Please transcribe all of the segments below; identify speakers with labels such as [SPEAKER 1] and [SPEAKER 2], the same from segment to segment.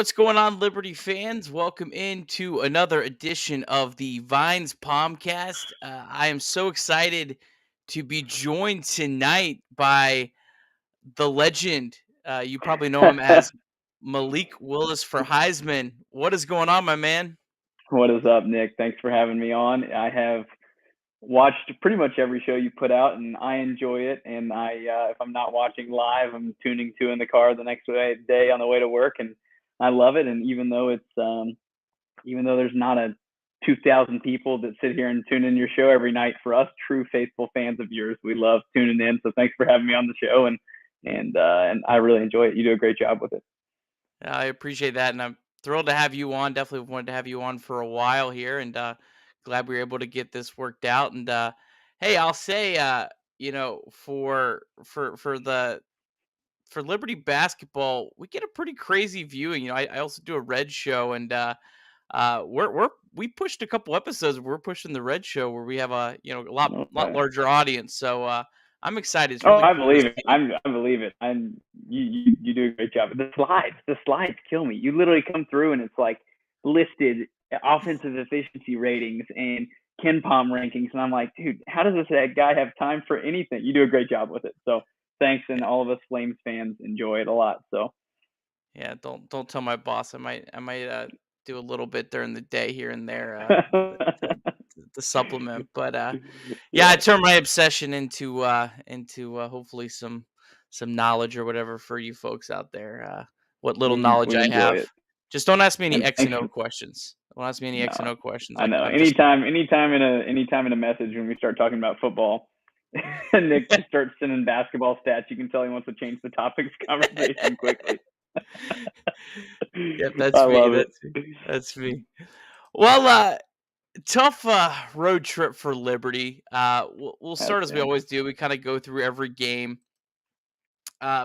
[SPEAKER 1] what's going on, Liberty fans? Welcome into another edition of the VinesPomcast. I am so excited to be joined tonight by the legend. You probably know him as Malik Willis for Heisman. What is going on, my man?
[SPEAKER 2] What is up, Nick? Thanks for having me on. I have watched pretty much every show you put out, and I enjoy it. And if I'm not watching live, I'm tuning to in the car the next day on the way to work, and I love it. And even though there's not a 2,000 people that sit here and tune in your show every night, for us true faithful fans of yours, we love tuning in. So thanks for having me on the show, and I really enjoy it. You do a great job with it.
[SPEAKER 1] I appreciate that, and I'm thrilled to have you on. Definitely wanted to have you on for a while here, and glad we were able to get this worked out. And hey, I'll say, for Liberty basketball, we get a pretty crazy viewing. I also do a Red show, and we pushed a couple episodes. We're pushing the Red show where we have a lot
[SPEAKER 2] Okay.
[SPEAKER 1] larger audience. So I'm excited. It's
[SPEAKER 2] Oh,
[SPEAKER 1] really
[SPEAKER 2] I
[SPEAKER 1] cool to
[SPEAKER 2] believe it.
[SPEAKER 1] see.
[SPEAKER 2] I believe it. You do a great job. The slides kill me. You literally come through and it's like listed offensive efficiency ratings and KenPom rankings, and I'm like, dude, how does that guy have time for anything? You do a great job with it. So thanks, and all of us Flames fans enjoy it a lot. So
[SPEAKER 1] Yeah, don't tell my boss. I might do a little bit during the day here and there to supplement. But yeah, I
[SPEAKER 2] yeah,
[SPEAKER 1] turn my obsession into hopefully some knowledge or whatever for you folks out there. What little knowledge
[SPEAKER 2] we
[SPEAKER 1] I
[SPEAKER 2] enjoy
[SPEAKER 1] have.
[SPEAKER 2] it,
[SPEAKER 1] Just don't ask me any
[SPEAKER 2] and
[SPEAKER 1] X and
[SPEAKER 2] thanks.
[SPEAKER 1] O questions. Don't ask me any X and
[SPEAKER 2] No,
[SPEAKER 1] O questions.
[SPEAKER 2] I know.
[SPEAKER 1] I'm just
[SPEAKER 2] Anytime in a message when we start talking about football, Nick just starts sending basketball stats. You can tell he wants to change the topics conversation quickly.
[SPEAKER 1] Yep, that's
[SPEAKER 2] I
[SPEAKER 1] me.
[SPEAKER 2] love it.
[SPEAKER 1] That's me. That's me. Well, tough road trip for Liberty. We'll
[SPEAKER 2] Has
[SPEAKER 1] start as we
[SPEAKER 2] been.
[SPEAKER 1] always do. We kind of go through every game.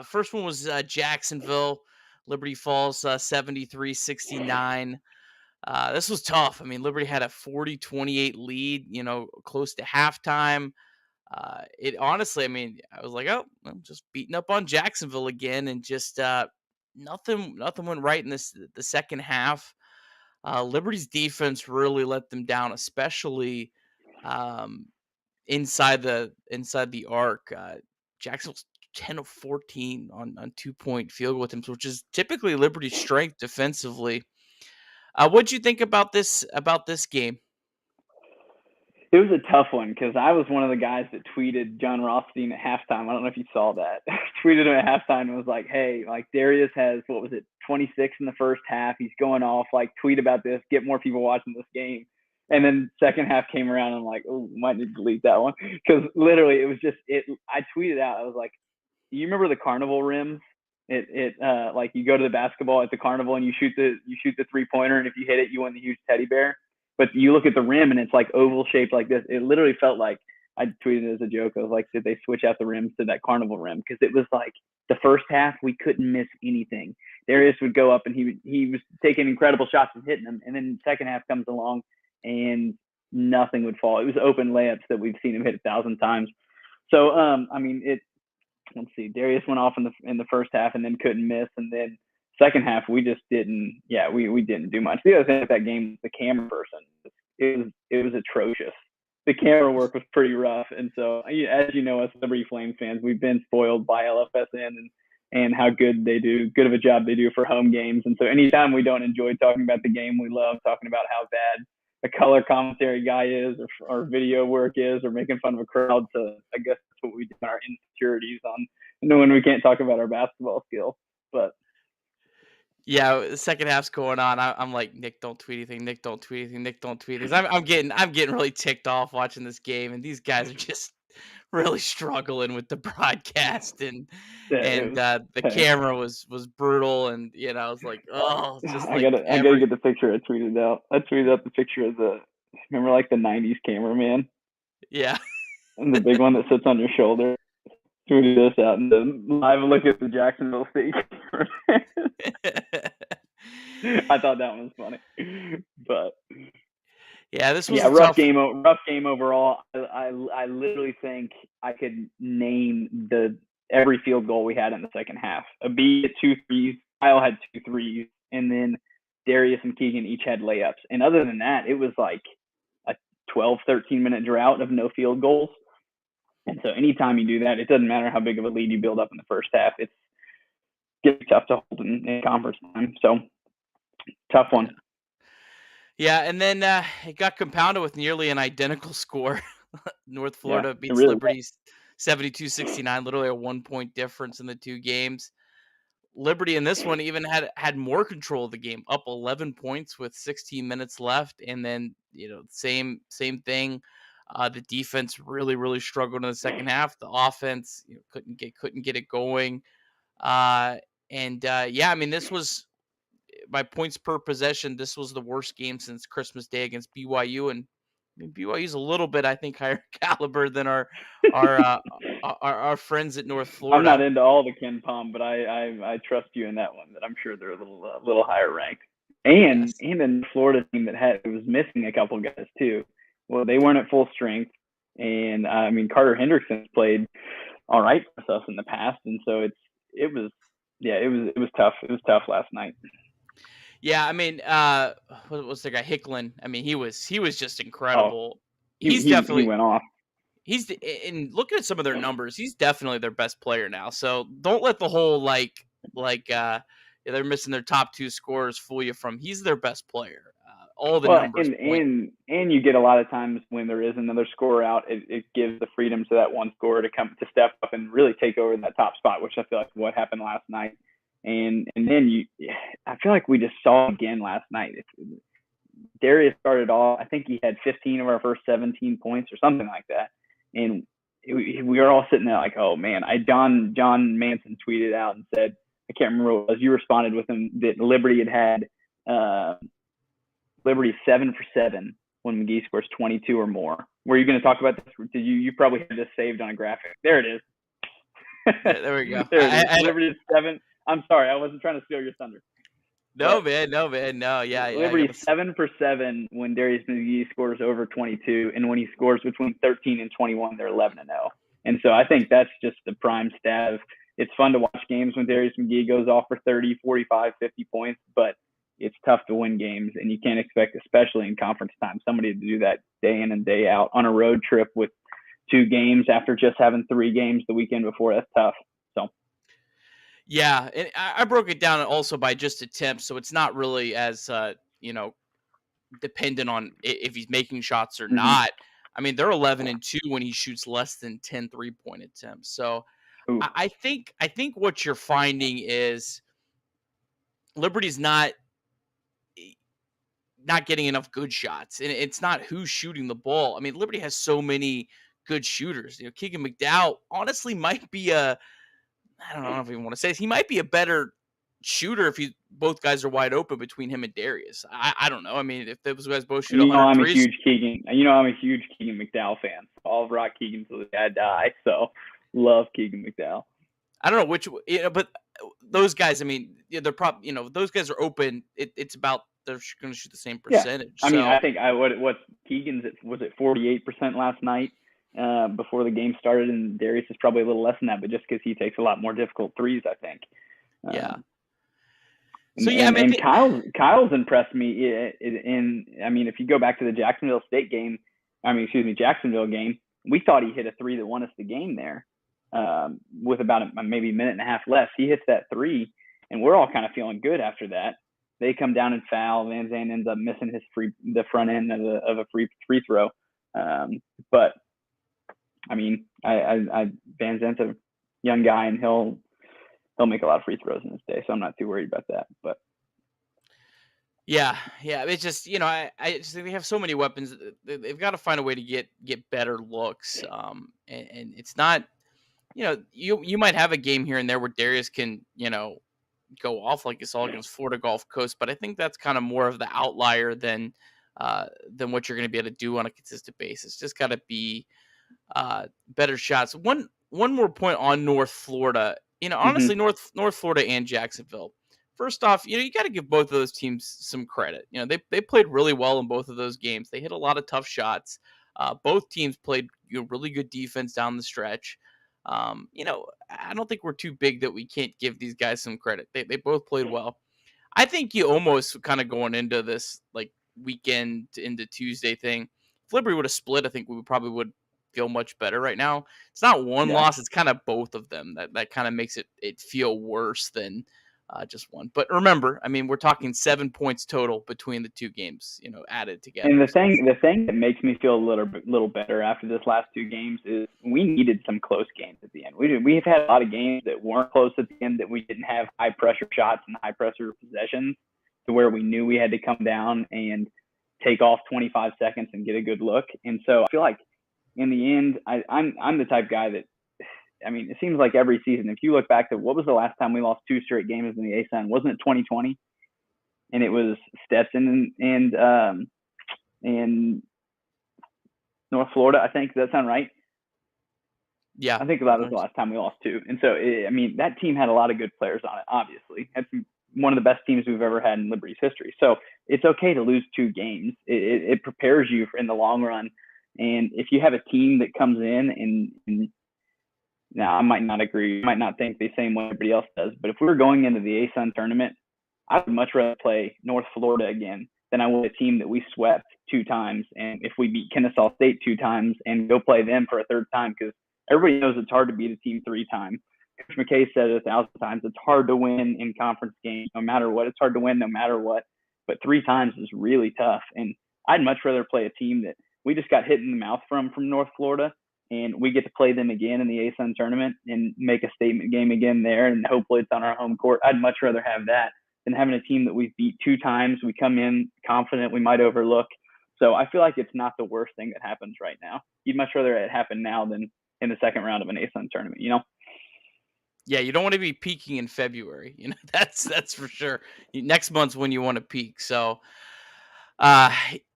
[SPEAKER 1] First one was Jacksonville. Liberty Falls 73-69. This was tough. I mean, Liberty had a 40-28 lead, close to halftime. It honestly, I mean, I was like, oh, I'm just beating up on Jacksonville again, and just nothing went right in the second half. Liberty's defense really let them down, especially um, inside the arc. Jacksonville's 10 of 14 on 2-point field goal attempts, which is typically Liberty's strength defensively. What'd you think about this game?
[SPEAKER 2] It was a tough one because I was one of the guys that tweeted John Rothstein at halftime. I don't know if you saw that. Tweeted him at halftime and was like, "Hey, like Darius has 26 in the first half. He's going off. Like, tweet about this. Get more people watching this game." And then second half came around and I'm like, "Oh, might need to delete that one," because literally it was just it. I tweeted out. I was like, "You remember the carnival rims? Like you go to the basketball at the carnival and you shoot the 3-pointer, and if you hit it, you win the huge teddy bear. But you look at the rim and it's like oval shaped like this. It literally felt like, I tweeted it as a joke. I was like, did they switch out the rims to that carnival rim? Because it was like the first half we couldn't miss anything. Darius would go up and he was taking incredible shots and hitting them, and then the second half comes along and nothing would fall. It was open layups that we've seen him hit 1,000 times. So I mean, let's see, Darius went off in the first half and then couldn't miss, and then second half we just didn't. Yeah, we didn't do much. The other thing with that game, the camera person, it was atrocious. The camera work was pretty rough, and so as you know, us Liberty Flames fans, we've been spoiled by LFSN and how good of a job they do for home games. And so anytime we don't enjoy talking about the game, we love talking about how bad a color commentary guy is, or video work is, or making fun of a crowd. So I guess that's what we do in our insecurities on knowing we can't talk about our basketball skills. But
[SPEAKER 1] Yeah, the second half's going on. I'm like, Nick, don't tweet anything. Nick, don't tweet anything. Nick, don't tweet anything. I'm getting really ticked off watching this game, and these guys are just really struggling with the broadcast, and
[SPEAKER 2] yeah, it
[SPEAKER 1] and
[SPEAKER 2] was.
[SPEAKER 1] the
[SPEAKER 2] Hey,
[SPEAKER 1] camera was brutal, and I was like, oh, it's just
[SPEAKER 2] I
[SPEAKER 1] like
[SPEAKER 2] gotta get the picture I tweeted out. I tweeted out the picture of remember like the '90s cameraman
[SPEAKER 1] yeah.
[SPEAKER 2] and the big one that sits on your shoulder. Tweeted this out and then live look at the Jacksonville State. I thought that one was funny, but
[SPEAKER 1] Yeah, this was
[SPEAKER 2] yeah,
[SPEAKER 1] a tough.
[SPEAKER 2] rough game overall. I literally think I could name every field goal we had in the second half. A B at 2 threes. Kyle had 2 threes. and then Darius and Keegan each had layups. And other than that, it was like a 12, 13-minute drought of no field goals. And so anytime you do that, it doesn't matter how big of a lead you build up in the first half. It's gets tough to hold in conference time. So tough one.
[SPEAKER 1] Yeah, and then it got compounded with nearly an identical score. North
[SPEAKER 2] Yeah,
[SPEAKER 1] Florida
[SPEAKER 2] it
[SPEAKER 1] beats
[SPEAKER 2] really was.
[SPEAKER 1] Liberty 72-69, literally a 1-point difference in the two games. Liberty in this one even had more control of the game, up 11 points with 16 minutes left, and then same thing. The defense really struggled in the second half. The offense couldn't get it going. Yeah, I mean, this was by points per possession. This was the worst game since Christmas Day against BYU, and I mean, BYU's a little bit, I think, higher caliber than our uh, our friends at North
[SPEAKER 2] I'm not
[SPEAKER 1] Florida.
[SPEAKER 2] into all the Ken Palm, but I trust you in that one. That I'm sure they're a little higher ranked. And
[SPEAKER 1] Yes.
[SPEAKER 2] in the Florida team that was missing a couple guys too. Well, they weren't at full strength, and I mean Carter Hendrickson's played all right for us in the past, and so it was tough. It was tough last night.
[SPEAKER 1] Yeah, I mean, what was the guy Hicklin? I mean, he was just
[SPEAKER 2] Oh,
[SPEAKER 1] incredible. He's
[SPEAKER 2] he
[SPEAKER 1] definitely
[SPEAKER 2] went off.
[SPEAKER 1] and looking at some of their numbers, he's definitely their best player now. So don't let the whole they're missing their top two scorers fool you from. He's their best player. All the
[SPEAKER 2] Well,
[SPEAKER 1] numbers point.
[SPEAKER 2] and you get a lot of times when there is another scorer out, it gives the freedom to that one scorer to come to step up and really take over that top spot, which I feel like what happened last night. And then I feel like we just saw again last night. Darius started off. I think he had 15 of our first 17 points or something like that, and we were all sitting there like, oh man. John Manson tweeted out and said, I can't remember what it was. You responded with him that Liberty had Liberty 7 for 7 when McGee scores 22 or more. Were you going to talk about this? Did you probably had this saved on a graphic? There it is.
[SPEAKER 1] There we go.
[SPEAKER 2] There it is. Liberty is 7. I'm sorry, I wasn't trying to steal your thunder.
[SPEAKER 1] No, man. No. Yeah.
[SPEAKER 2] Liberty 7 for 7 when Darius McGee scores over 22, and when he scores between 13 and 21, they're 11-0. And so I think that's just the prime stat of it's fun to watch games when Darius McGee goes off for 30, 45, 50 points, but it's tough to win games, and you can't expect, especially in conference time, somebody to do that day in and day out on a road trip with 2 games after just having 3 games the weekend before. That's tough. So
[SPEAKER 1] Yeah, and I broke it down also by just attempts, so it's not really as dependent on if he's making shots or not. I mean, they're 11-2 when he shoots less than 10 3-point attempts. So I think what you're finding is Liberty's not getting enough good shots, and it's not who's shooting the ball. I mean, Liberty has so many good shooters. Keegan McDowell honestly might be I don't know if you want to say this. He might be a better shooter if both guys are wide open between him and Darius. I don't know. I mean, if those guys both shoot 100
[SPEAKER 2] I'm
[SPEAKER 1] threes.
[SPEAKER 2] I'm a huge Keegan McDowell fan. I'll rock Keegan till the day I die. So love Keegan McDowell.
[SPEAKER 1] I don't know which, but those guys, I mean, they're probably, those guys are open. It's about they're going to shoot the same percentage.
[SPEAKER 2] Yeah. I mean, I think what Keegan's was it 48% last night before the game started, and Darius is probably a little less than that, but just because he takes a lot more difficult threes, I think.
[SPEAKER 1] Yeah.
[SPEAKER 2] So yeah, and Kyle's impressed me. I mean, if you go back to the Jacksonville game, we thought he hit a 3 that won us the game there. With about maybe a minute and a half left, he hits that 3, and we're all kind of feeling good after that. They come down and foul. Van Zandt ends up missing the front end of a free throw. But I mean, Van Zandt's a young guy, and he'll make a lot of free throws in this day, so I'm not too worried about that. But
[SPEAKER 1] yeah, it's just I just think they have so many weapons. They've got to find a way to get better looks. And it's not, you might have a game here and there where Darius can go off like you saw against Florida Gulf Coast, but I think that's kind of more of the outlier than what you're going to be able to do on a consistent basis. Just got to be better shots. One more point on North Florida. Honestly, North Florida and Jacksonville. First off, you got to give both of those teams some credit. They played really well in both of those games. They hit a lot of tough shots. Both teams played really good defense down the stretch. I don't think we're too big that we can't give these guys some credit. They both played well. I think you almost kind of going into this like weekend into Tuesday thing. If Liberty would have split, I think we probably would feel much better right now. It's not one
[SPEAKER 2] Yeah.
[SPEAKER 1] loss; it's kind of both of them that kind of makes it feel worse than just one. But remember, I mean, we're talking 7 points total between the two games, added
[SPEAKER 2] And
[SPEAKER 1] together.
[SPEAKER 2] the thing that makes me feel a little better after this last two games is we needed some close games at the end. We've had a lot of games that weren't close at the end, that we didn't have high pressure shots and high pressure possessions, to where we knew we had to come down and take off 25 seconds and get a good look. And so I feel like in the end, I'm the type of guy that, I mean, it seems like every season, if you look back to what was the last time we lost two straight games in the ASUN, wasn't it 2020? And it was Stetson and North Florida, I think. Does that sound right?
[SPEAKER 1] Yeah,
[SPEAKER 2] I think that was the last time we lost two. And so, I mean, that team had a lot of good players on it, obviously. That's one of the best teams we've ever had in Liberty's history. So it's okay to lose two games. It prepares you in the long run. And if you have a team that comes in and now I might not agree, might not think the same way everybody else does, but if we were going into the ASUN tournament, I would much rather play North Florida again than I would a team that we swept two times. And if we beat Kennesaw State two times and go play them for a third time, because everybody knows it's hard to beat a team three times. Coach McKay said it 1,000 times. It's hard to win in conference games, no matter what. It's hard to win no matter what. But three times is really tough. And I'd much rather play a team that we just got hit in the mouth from North Florida, and we get to play them again in the ASUN tournament and make a statement game again there, and hopefully it's on our home court. I'd much rather have that than having a team that we've beat two times. We come in confident we might overlook. So I feel like it's not the worst thing that happens right now. You'd much rather it happen now than in the second round of an ASUN tournament, you know?
[SPEAKER 1] Yeah, you don't want to be peaking in February. That's for sure. Next month's when you want to peak. So, uh,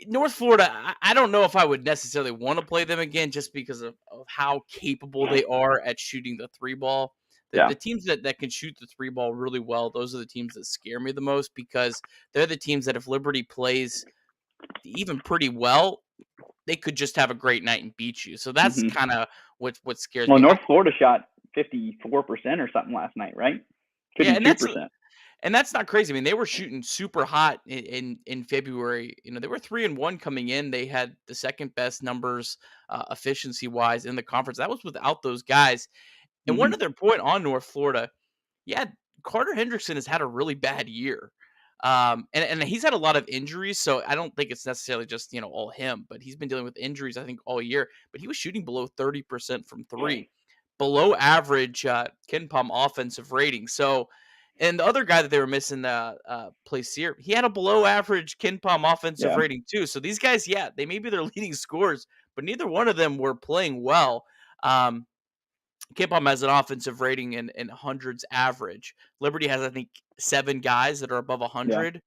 [SPEAKER 1] North Florida, I don't know if I would necessarily want to play them again just because of how capable they are at shooting the three ball. The,
[SPEAKER 2] Yeah.
[SPEAKER 1] the teams that can shoot the three ball really well, those are the teams that scare me the most because they're the teams that if Liberty plays even pretty well, they could just have a great night and beat you. So that's
[SPEAKER 2] Mm-hmm.
[SPEAKER 1] kind of what scares
[SPEAKER 2] Well,
[SPEAKER 1] me.
[SPEAKER 2] North Florida shot 54% or something last night, right?
[SPEAKER 1] Yeah, and that's
[SPEAKER 2] 52%.
[SPEAKER 1] And that's not crazy. I mean, they were shooting super hot in February. They were 3-1 coming in. They had the second best numbers efficiency wise in the conference. That was without those guys. And one
[SPEAKER 2] Mm-hmm.
[SPEAKER 1] other point on North Florida, yeah, Carter Hendrickson has had a really bad year. And he's had a lot of injuries, so I don't think it's necessarily just all him, but he's been dealing with injuries I think all year. But he was shooting below 30% from three, below average Ken Palm offensive rating. So, and the other guy that they were missing, Placier, he had a below average Ken Palm offensive
[SPEAKER 2] Yeah.
[SPEAKER 1] rating too. So these guys, yeah, they may be their leading scorers, but neither one of them were playing well. Um, K-Pop has an offensive rating in hundreds average. Liberty has, I think, 7 guys that are above
[SPEAKER 2] Yeah.
[SPEAKER 1] 100.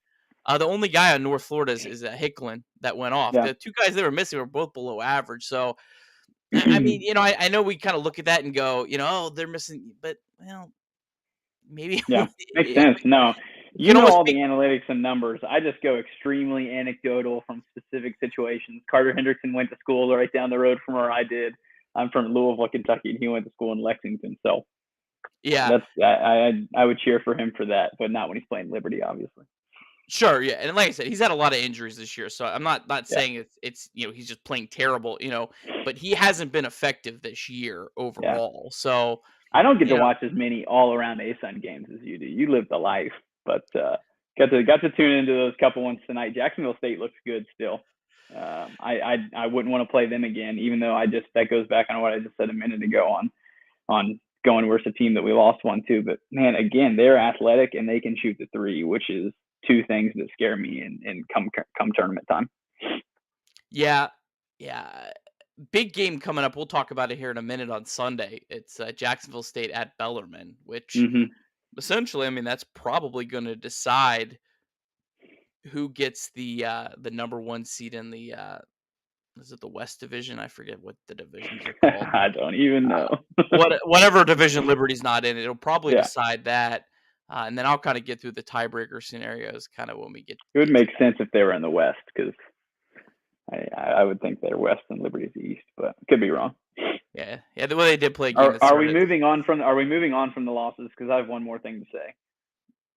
[SPEAKER 1] The only guy on North Florida is Hicklin that went off.
[SPEAKER 2] Yeah.
[SPEAKER 1] The two guys they were missing were both below average. So, I mean, I know we kind of look at that and go, oh, they're missing, but well, maybe
[SPEAKER 2] Yeah. Makes
[SPEAKER 1] we
[SPEAKER 2] sense. No, you
[SPEAKER 1] can
[SPEAKER 2] know
[SPEAKER 1] almost
[SPEAKER 2] all the
[SPEAKER 1] speak.
[SPEAKER 2] analytics and numbers. I just go extremely anecdotal from specific situations. Carter Hendrickson went to school right down the road from where I did. I'm from Louisville, Kentucky, and he went to school in Lexington. So
[SPEAKER 1] Yeah,
[SPEAKER 2] that's I would cheer for him for that, but not when he's playing Liberty, obviously.
[SPEAKER 1] sure, yeah, and like I said, he's had a lot of injuries this year, so I'm not
[SPEAKER 2] Yeah.
[SPEAKER 1] saying it's he's just playing terrible, but he hasn't been effective this year
[SPEAKER 2] Yeah.
[SPEAKER 1] overall. So,
[SPEAKER 2] I don't get to
[SPEAKER 1] you know,
[SPEAKER 2] watch as many all around ASUN games as you do. You live the life, but got to tune into those couple ones tonight. Jacksonville State looks good still. I wouldn't want to play them again, even though that goes back on what I just said a minute ago on going versus a team that we lost one to. But man, again, they're athletic and they can shoot the three, which is two things that scare me in come tournament time.
[SPEAKER 1] yeah, yeah. Big game coming up. We'll talk about it here in a minute on Sunday. It's Jacksonville State at Bellarmine, which
[SPEAKER 2] Mm-hmm.
[SPEAKER 1] essentially, I mean, that's probably going to decide who gets the number one seed in the is it the West Division? I forget what the divisions are called.
[SPEAKER 2] I don't even know.
[SPEAKER 1] Whatever division Liberty's not in, it'll probably
[SPEAKER 2] Yeah,
[SPEAKER 1] decide that. And then I'll kind of get through the tiebreaker scenarios kind of when we get
[SPEAKER 2] it would
[SPEAKER 1] to
[SPEAKER 2] make
[SPEAKER 1] that.
[SPEAKER 2] sense if they were in the West because I would think they're West and Liberty's East, but could be wrong.
[SPEAKER 1] Yeah, yeah. The way they did play a game
[SPEAKER 2] Are
[SPEAKER 1] that
[SPEAKER 2] are we
[SPEAKER 1] started.
[SPEAKER 2] moving on from the losses? Because I have one more thing to say.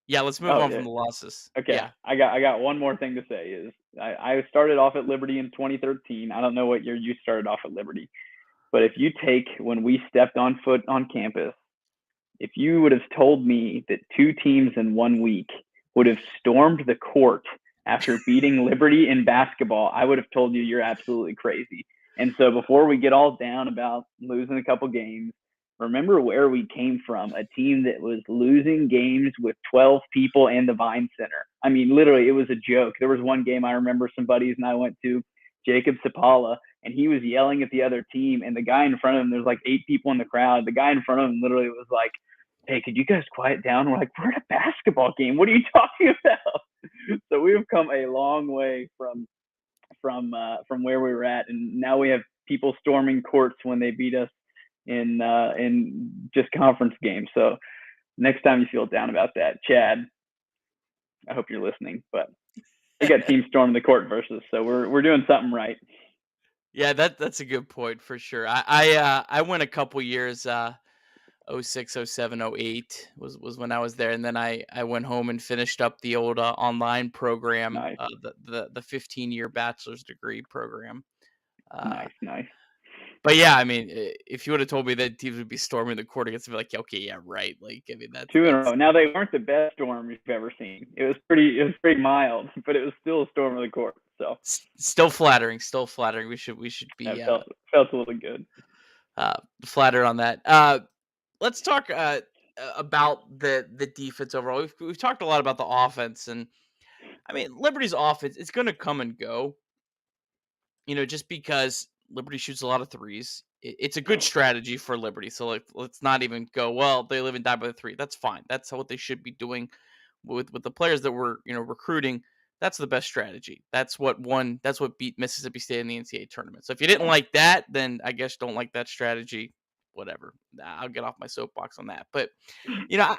[SPEAKER 1] Yeah, let's move
[SPEAKER 2] Oh,
[SPEAKER 1] on
[SPEAKER 2] yeah.
[SPEAKER 1] from the losses.
[SPEAKER 2] Okay.
[SPEAKER 1] Yeah.
[SPEAKER 2] I got one more thing to say is I started off at Liberty in 2013. I don't know what year you started off at Liberty, but if you take when we stepped on foot on campus, if you would have told me that two teams in 1 week would have stormed the court after beating Liberty in basketball, I would have told you you're absolutely crazy. And so before we get all down about losing a couple games, remember where we came from, a team that was losing games with 12 people in the Vine Center. I mean, literally, it was a joke. There was one game I remember some buddies and I went to, Jacob Sapala, and he was yelling at the other team, and the guy in front of him, there's like 8 people in the crowd. The guy in front of him literally was like, hey, could you guys quiet down? We're like, we're at a basketball game. What are you talking about? So we've come a long way from where we were at, and now we have people storming courts when they beat us in just conference games. So next time you feel down about that, Chad, I hope you're listening. But we got teams storming the court versus, so we're doing something right.
[SPEAKER 1] Yeah, that's a good point for sure. I went a couple years, 06, 07, 08 was when I was there, and then I went home and finished up the old online program,
[SPEAKER 2] Nice,
[SPEAKER 1] the 15-year bachelor's degree program. Uh,
[SPEAKER 2] nice.
[SPEAKER 1] but yeah, I mean, if you would have told me that teams would be storming the court against, I'd be like, "Yeah, okay, yeah, right." Like, I mean, that's
[SPEAKER 2] Two in a
[SPEAKER 1] that's
[SPEAKER 2] row. Now they weren't the best storm you've ever seen. It was pretty mild, but it was still a storm of the court. So
[SPEAKER 1] still flattering, still flattering. We should be
[SPEAKER 2] that felt a little good.
[SPEAKER 1] flattered on that. Let's talk about the defense overall. We've talked a lot about the offense, and I mean, Liberty's offense, it's going to come and go. Just because Liberty shoots a lot of threes, it's a good strategy for Liberty. So like, let's not even go, well, they live and die by the three. That's fine. That's what they should be doing with the players that we're recruiting. That's the best strategy. That's what won. That's what beat Mississippi State in the NCAA tournament. So if you didn't like that, then I guess don't like that strategy. Whatever. I'll get off my soapbox on that. But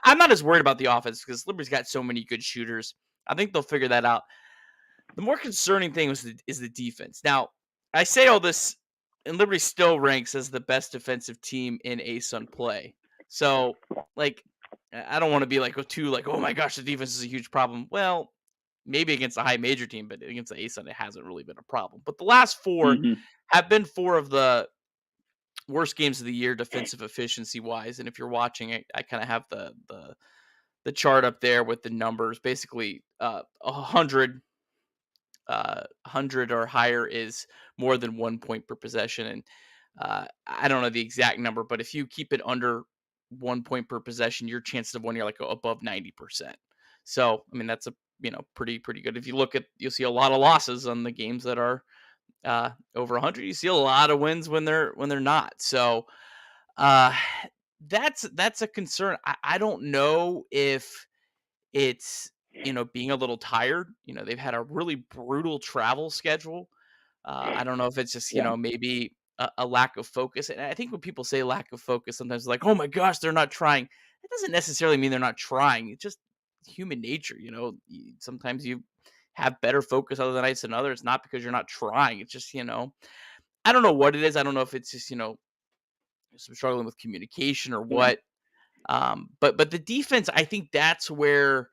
[SPEAKER 1] I'm not as worried about the offense because Liberty's got so many good shooters. I think they'll figure that out. The more concerning thing is the defense. Now, I say all this, and Liberty still ranks as the best defensive team in ASUN play. So, like, I don't want to be like, oh my gosh, the defense is a huge problem. Well, maybe against a high major team, but against the ASUN, it hasn't really been a problem. But the last four
[SPEAKER 2] Mm-hmm.
[SPEAKER 1] have been four of the worst games of the year defensive efficiency wise. And if you're watching it, I kind of have the chart up there with the numbers. Basically, 100 or higher is more than 1 point per possession. And I don't know the exact number, but if you keep it under 1 point per possession, your chances of winning are like above 90%. So, I mean, that's a pretty good. If you look at, you'll see a lot of losses on the games that are over 100. You see a lot of wins when they're not. So, uh, that's a concern. I don't know if it's being a little tired. They've had a really brutal travel schedule. I don't know if it's just
[SPEAKER 2] Yeah.
[SPEAKER 1] maybe a lack of focus. And I think when people say lack of focus, sometimes like, oh my gosh, they're not trying. It doesn't necessarily mean they're not trying. It's just human nature. Sometimes you have better focus other nights than others. Not because you're not trying. It's just I don't know what it is. I don't know if it's just some struggling with communication or
[SPEAKER 2] Yeah.
[SPEAKER 1] what. But the defense, I think that's where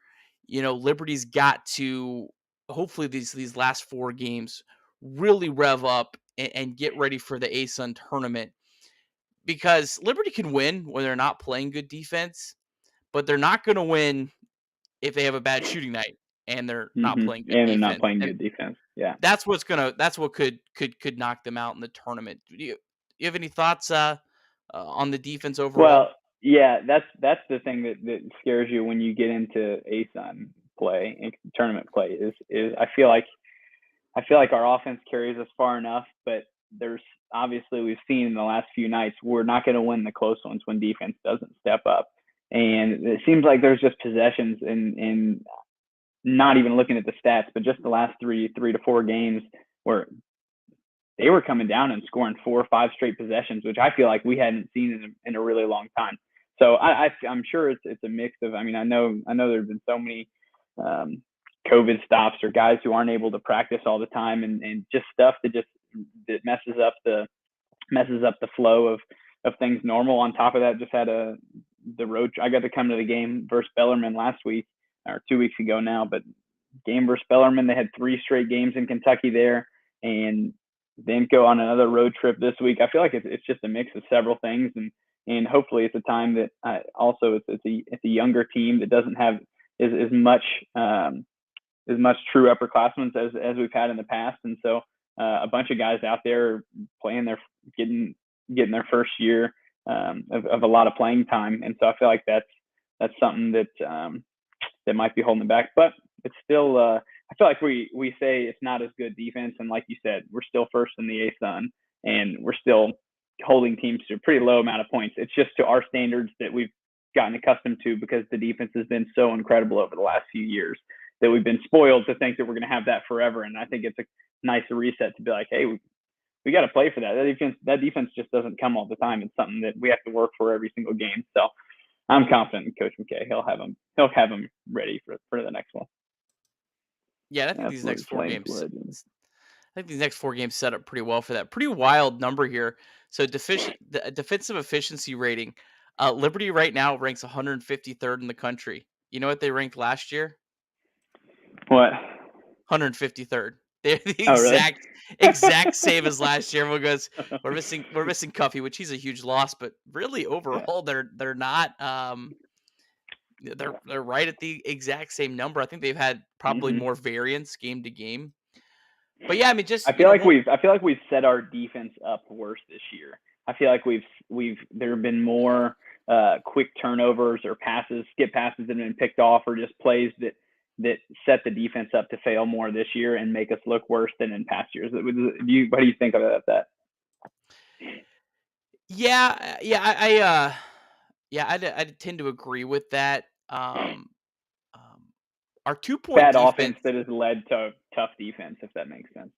[SPEAKER 1] Liberty's got to hopefully these last four games really rev up and get ready for the ASUN tournament, because Liberty can win when they're not playing good defense, but they're not going to win if they have a bad shooting night and they're not
[SPEAKER 2] Mm-hmm.
[SPEAKER 1] playing good
[SPEAKER 2] And they're not
[SPEAKER 1] defense.
[SPEAKER 2] playing
[SPEAKER 1] And
[SPEAKER 2] good defense. Yeah.
[SPEAKER 1] that's what could knock them out in the tournament. Do you have any thoughts on the defense overall?
[SPEAKER 2] Well, yeah, that's the thing that scares you when you get into ASUN play and tournament play is I feel like our offense carries us far enough, but there's obviously we've seen in the last few nights we're not going to win the close ones when defense doesn't step up, and it seems like there's just possessions in not even looking at the stats, but just the last three to four games where they were coming down and scoring 4 or 5 straight possessions, which I feel like we hadn't seen in a really long time. So I'm sure it's a mix of. I mean, I know there've been so many COVID stops or guys who aren't able to practice all the time, and just stuff that messes up the flow of things normal. On top of that, just had the road. I got to come to the game versus Bellarmine last week, or 2 weeks ago now, but game versus Bellarmine, they had 3 straight games in Kentucky there, and then go on another road trip this week. I feel like it's just a mix of several things, and hopefully it's a time that also it's a younger team that doesn't have as much true upperclassmen as we've had in the past, and so a bunch of guys out there playing getting their first year of a lot of playing time, and so I feel like that's something that might be holding them back, but it's still I feel like we say it's not as good defense, and like you said, we're still first in the ASUN, and we're still holding teams to a pretty low amount of points. It's just to our standards that we've gotten accustomed to because the defense has been so incredible over the last few years that we've been spoiled to think that we're going to have that forever. And I think it's a nice reset to be like, hey, we got to play for that. That defense just doesn't come all the time. It's something that we have to work for every single game. So I'm confident in Coach McKay. He'll have them ready for the next one.
[SPEAKER 1] Yeah, I think these next 4 games. I think these next 4 games set up pretty well for that. Pretty wild number here. So the defensive efficiency rating, Liberty right now ranks 153rd in the country. You know what they ranked last year?
[SPEAKER 2] What?
[SPEAKER 1] 153rd. They're the
[SPEAKER 2] really?
[SPEAKER 1] exact same as last year. Everyone goes, we're missing Cuffy, which he's a huge loss, but really overall they're not. They're right at the exact same number. I think they've had probably more variance game to game. But yeah, I mean, just
[SPEAKER 2] I feel like we've set our defense up worse this year. I feel like there have been more quick turnovers or skip passes that have been picked off, or just plays that set the defense up to fail more this year and make us look worse than in past years. What do you think about that?
[SPEAKER 1] Yeah, I tend to agree with that. Our 2-point
[SPEAKER 2] bad
[SPEAKER 1] defense
[SPEAKER 2] offense that has led to tough defense, if that makes sense.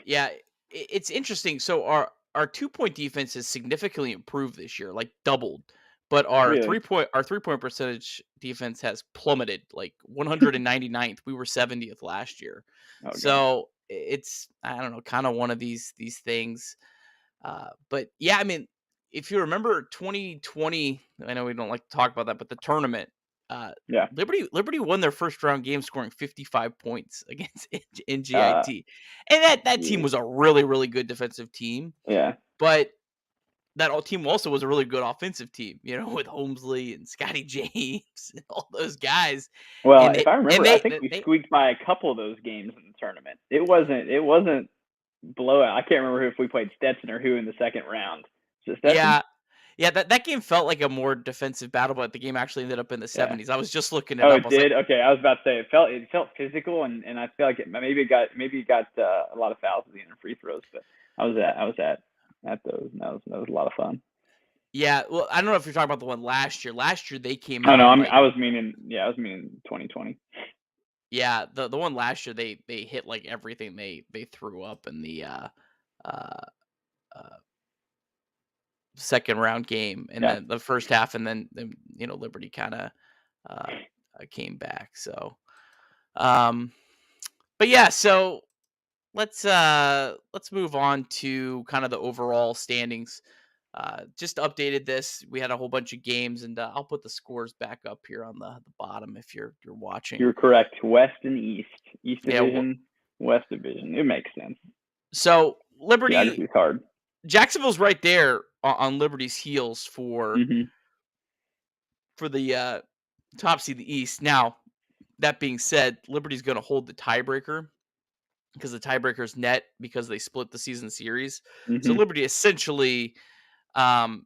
[SPEAKER 1] Yeah, it's interesting. So our 2-point defense has significantly improved this year, like doubled. But our
[SPEAKER 2] Really?
[SPEAKER 1] 3-point percentage defense has plummeted, like 199th. We were 70th last year.
[SPEAKER 2] Okay.
[SPEAKER 1] So it's, I don't know, kind of one of these things. But yeah, I mean, if you remember 2020, I know we don't like to talk about that, but the tournament,
[SPEAKER 2] Yeah.
[SPEAKER 1] Liberty won their first round game scoring 55 points against NGIT. And that team was a really, really good defensive team.
[SPEAKER 2] Yeah.
[SPEAKER 1] But that team also was a really good offensive team, with Holmesley and Scotty James and all those guys.
[SPEAKER 2] Well,
[SPEAKER 1] And
[SPEAKER 2] if I remember, I think we
[SPEAKER 1] they
[SPEAKER 2] squeaked by a couple of those games in the tournament. It wasn't blowout. I can't remember if we played Stetson or who in the second round. Is it Stetson?
[SPEAKER 1] Yeah, that game felt like a more defensive battle, but the game actually ended up in the 70s. I was just looking it
[SPEAKER 2] Oh,
[SPEAKER 1] up.
[SPEAKER 2] it did? Okay, I was about to say it felt physical, and I feel like maybe it got a lot of fouls at the end of free throws, but I was at those, and that was a lot of fun.
[SPEAKER 1] Yeah, well, I don't know if you're talking about the one last year. Last year they came
[SPEAKER 2] out. Oh no,
[SPEAKER 1] like,
[SPEAKER 2] I was meaning 2020.
[SPEAKER 1] Yeah, the one last year they hit like everything they threw up in the second round game, and then the first half, and then Liberty kind of came back. So, but yeah, so let's move on to kind of the overall standings. Just updated this. We had a whole bunch of games, and I'll put the scores back up here on the bottom if you're watching.
[SPEAKER 2] You're correct. West and East Division, West Division. It makes sense.
[SPEAKER 1] So Liberty,
[SPEAKER 2] geography's hard.
[SPEAKER 1] Jacksonville's right there on Liberty's heels for the top seed, the East. Now, that being said, Liberty's going to hold the tiebreaker because the tiebreaker is net because they split the season series. So Liberty essentially has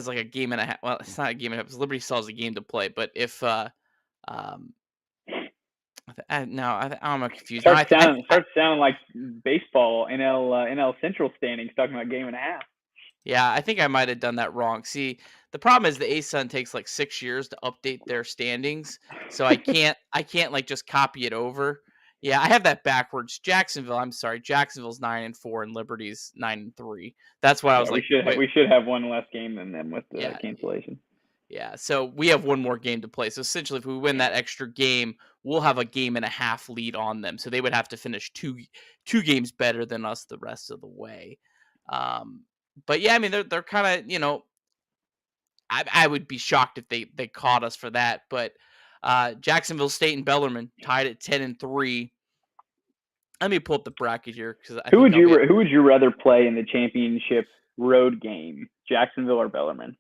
[SPEAKER 1] like a game and a half. Well, it's not a game and a half because Liberty still has a game to play. But if I'm confused.
[SPEAKER 2] Starts sounding like baseball, NL Central standings, talking about game and a half.
[SPEAKER 1] Yeah, I think I might have done that wrong. See, the problem is the ASUN takes like 6 years to update their standings, so I can't like just copy it over. Yeah, I have that backwards. Jacksonville's 9-4 and Liberty's 9-3. That's why I was like,
[SPEAKER 2] we should have one less game than them with the cancellation.
[SPEAKER 1] Yeah, so we have one more game to play. So essentially, if we win that extra game, we'll have a game and a half lead on them. So they would have to finish two games better than us the rest of the way. But yeah, I mean, they're kind of, I would be shocked if they caught us for that. But Jacksonville State and Bellarmine tied at 10-3. Let me pull up the bracket here because I
[SPEAKER 2] Who
[SPEAKER 1] think
[SPEAKER 2] would
[SPEAKER 1] I'll be.
[SPEAKER 2] who would you rather play in the championship road game, Jacksonville or Bellarmine?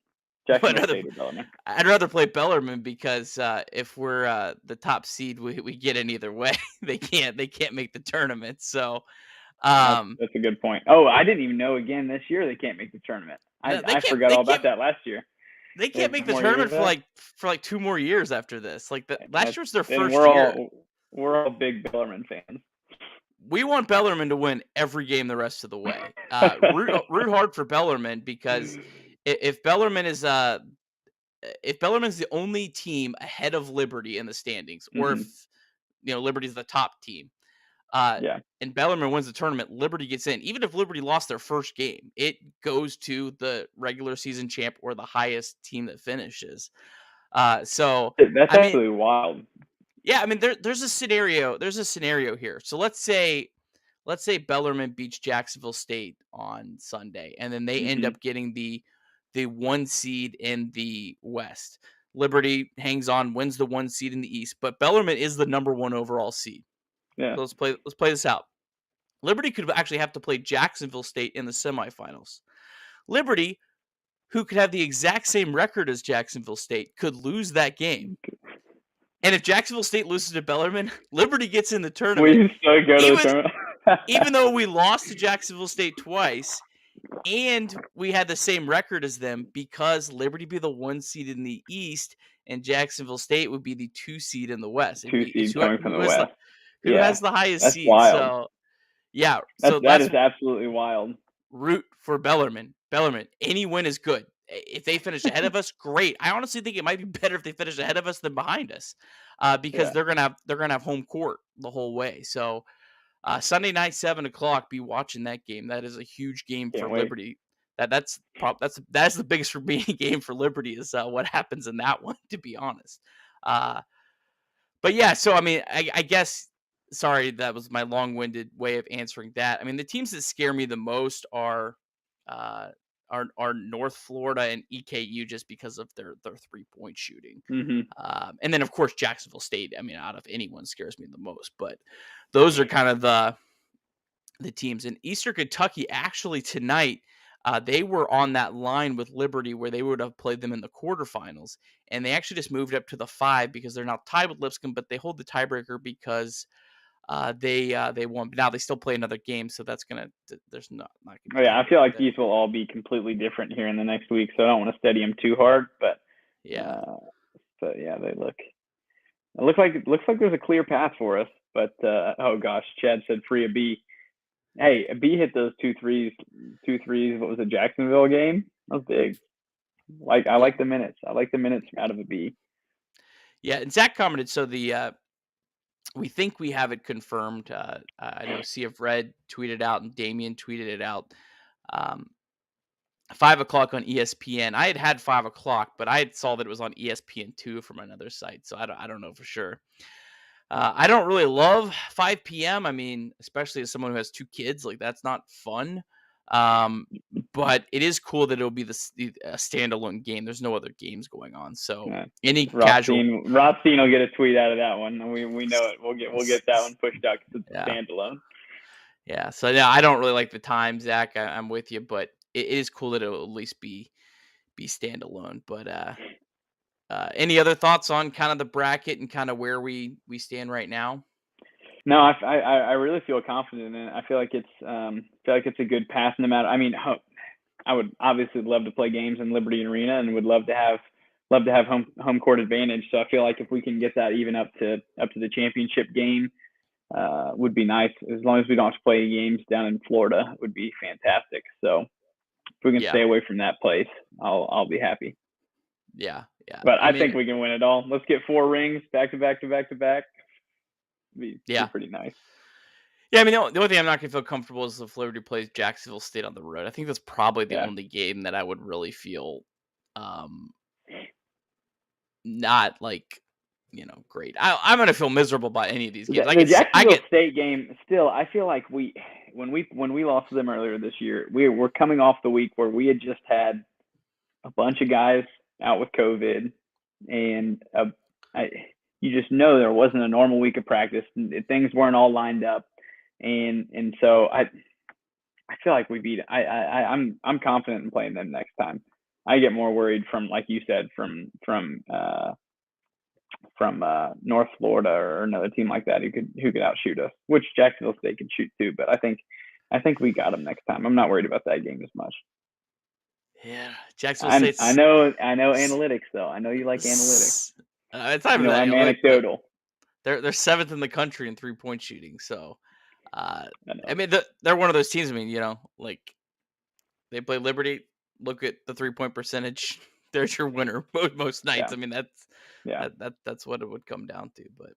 [SPEAKER 1] I'd
[SPEAKER 2] Jacksonville
[SPEAKER 1] rather,
[SPEAKER 2] State or Bellarmine?
[SPEAKER 1] I'd rather play Bellarmine because if we're the top seed, we get in either way. they can't make the tournament. So
[SPEAKER 2] That's a good point. Oh, I didn't even know. Again, this year they can't make the tournament.
[SPEAKER 1] no,
[SPEAKER 2] I forgot all about that last year.
[SPEAKER 1] they
[SPEAKER 2] They have
[SPEAKER 1] can't make
[SPEAKER 2] one
[SPEAKER 1] the
[SPEAKER 2] more year
[SPEAKER 1] tournament
[SPEAKER 2] of that.
[SPEAKER 1] for like 2 more years after this. Like last year was their
[SPEAKER 2] Then
[SPEAKER 1] first year.
[SPEAKER 2] we're all big Bellarmine fans.
[SPEAKER 1] We want Bellarmine to win every game the rest of the way. Root hard for Bellarmine because if Bellarmine is if Bellarmine's the only team ahead of Liberty in the standings, or
[SPEAKER 2] Mm-hmm.
[SPEAKER 1] if Liberty's the top team, and Bellarmine wins the tournament, Liberty gets in. Even if Liberty lost their first game, it goes to the regular season champ or the highest team that finishes. So
[SPEAKER 2] That's
[SPEAKER 1] I mean,
[SPEAKER 2] absolutely wild.
[SPEAKER 1] yeah, I mean there's a scenario. There's a scenario here. So let's say Bellarmine beats Jacksonville State on Sunday, and then they end up getting the 1 seed in the West. Liberty hangs on, wins the 1 seed in the East, but Bellarmine is the number 1 overall seed.
[SPEAKER 2] Yeah.
[SPEAKER 1] So let's play this out. Liberty could actually have to play Jacksonville State in the semifinals. Liberty, who could have the exact same record as Jacksonville State, could lose that game. And if Jacksonville State loses to Bellarmine, Liberty gets in the tournament.
[SPEAKER 2] We still go to the tournament.
[SPEAKER 1] Even though we lost to Jacksonville State twice, and we had the same record as them, because Liberty be the 1 seed in the East and Jacksonville State would be the 2 seed in the West.
[SPEAKER 2] 2 seed coming from the West.
[SPEAKER 1] Who has the highest
[SPEAKER 2] that's
[SPEAKER 1] seed?
[SPEAKER 2] Wild.
[SPEAKER 1] So yeah,
[SPEAKER 2] that is absolutely wild.
[SPEAKER 1] Root for Bellarmine. Any win is good. If they finish ahead of us, great. I honestly think it might be better if they finish ahead of us than behind us, because they're gonna have home court the whole way. So Sunday night, 7:00, be watching that game. That is a huge game for Liberty. That's the biggest remaining game for Liberty is what happens in that one, to be honest. But yeah, so I mean, I guess. Sorry, that was my long-winded way of answering that. I mean, the teams that scare me the most are North Florida and EKU, just because of their 3-point shooting. And then of course Jacksonville State. I mean, out of anyone, scares me the most. But those are kind of the teams. In Eastern Kentucky, actually tonight, they were on that line with Liberty where they would have played them in the quarterfinals, and they actually just moved up to the 5 because they're now tied with Lipscomb, but they hold the tiebreaker because they won. But now they still play another game, so that's there's not
[SPEAKER 2] gonna be I feel like these will all be completely different here in the next week, so I don't want to study them too hard. But but yeah, they look like there's a clear path for us. But oh gosh, Chad said free a B. Hey, a B hit those 2 threes. What was it, Jacksonville game? That was big. I like the minutes. I like the minutes out of a B.
[SPEAKER 1] Yeah, and Zach commented, so we think we have it confirmed. I know Sea of Red tweeted out and Damien tweeted it out. 5:00 on ESPN. I had 5:00, but I saw that it was on ESPN2 from another site, so I don't know for sure. I don't really love 5 p.m. I mean, especially as someone who has 2 kids, like that's not fun. But it is cool that it'll be a standalone game. There's no other games going on, so any casual.
[SPEAKER 2] Rothstein will get a tweet out of that one, and we know it. We'll get that one pushed out because it's standalone.
[SPEAKER 1] Yeah, so yeah, I don't really like the time, Zach. I'm with you, but it is cool that it'll at least be standalone. But any other thoughts on kind of the bracket and kind of where we stand right now?
[SPEAKER 2] No, I really feel confident in it. I feel like it's a good path. No matter, I mean, I would obviously love to play games in Liberty Arena and would love to have home court advantage. So I feel like if we can get that even up to the championship game, would be nice. As long as we don't have to play games down in Florida, it would be fantastic. So if we can stay away from that place, I'll be happy.
[SPEAKER 1] Yeah.
[SPEAKER 2] But I think we can win it all. Let's get 4 rings back to back to back to back. Be pretty nice.
[SPEAKER 1] Yeah, I mean, the only thing I'm not going to feel comfortable is if Liberty plays Jacksonville State on the road. I think that's probably the only game that I would really feel not like, great. I'm going to feel miserable about any of these games.
[SPEAKER 2] The Jacksonville State game, still, I feel like when we lost to them earlier this year, we're coming off the week where we had just had a bunch of guys out with COVID, and you just know there wasn't a normal week of practice. And things weren't all lined up, and so I feel like we beat. I'm confident in playing them next time. I get more worried from, like you said, from North Florida or another team like that who could outshoot us, which Jacksonville State could shoot too. But I think we got them next time. I'm not worried about that game as much.
[SPEAKER 1] Yeah, Jacksonville State's.
[SPEAKER 2] I know analytics though. I know you like analytics.
[SPEAKER 1] It's not even
[SPEAKER 2] that. I'm anecdotal.
[SPEAKER 1] They're 7th in the country in 3-point shooting. So, I mean, they're one of those teams. I mean, like they play Liberty. Look at the 3-point percentage. There's your winner most nights.
[SPEAKER 2] Yeah.
[SPEAKER 1] I mean, that's what it would come down to. But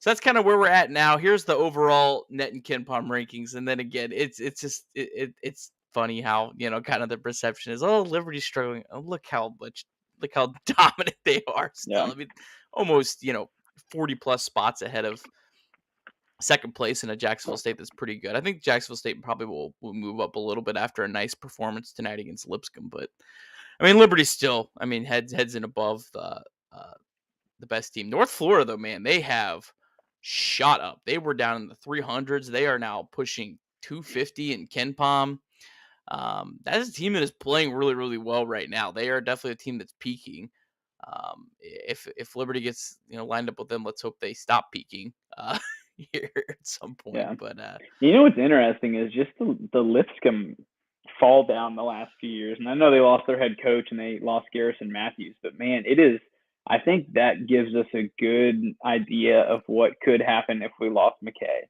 [SPEAKER 1] so that's kind of where we're at now. Here's the overall net and KenPom rankings, and then again, it's just it's funny how kind of the perception is, oh, Liberty's struggling. Oh, look how dominant they are still.
[SPEAKER 2] Yeah.
[SPEAKER 1] I mean, almost 40 plus spots ahead of second place in a Jacksonville State that's pretty good. I think Jacksonville State probably will move up a little bit after a nice performance tonight against Lipscomb, but I mean, Liberty's still, I mean, heads in above the best team. North Florida, though, man, they have shot up. They were down in the 300s. They are now pushing 250 in KenPom. That is a team that is playing really, really well right now. They are definitely a team that's peaking. If Liberty gets lined up with them, let's hope they stop peaking here at some point.
[SPEAKER 2] Yeah.
[SPEAKER 1] But
[SPEAKER 2] what's interesting is just the Lipscomb fall down the last few years, and I know they lost their head coach and they lost Garrison Matthews, but man, I think that gives us a good idea of what could happen if we lost McKay.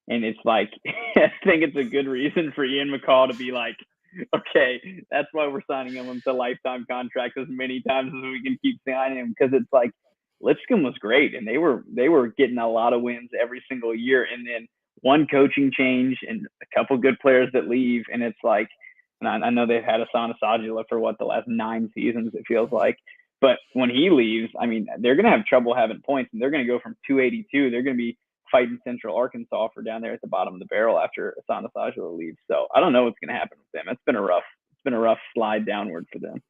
[SPEAKER 2] And it's like, I think it's a good reason for Ian McCall to be like, okay, that's why we're signing him to lifetime contracts as many times as we can keep signing him, because it's like Lipscomb was great and they were getting a lot of wins every single year, and then one coaching change and a couple good players that leave, and it's like, and I know they've had Asana Sajula for the last 9 seasons, it feels like. But when he leaves, I mean, they're going to have trouble having points, and they're going to go from 282. They're going to be fighting Central Arkansas for down there at the bottom of the barrel after Asana Sajula leaves. So I don't know what's going to happen with them. It's been a rough slide downward for them.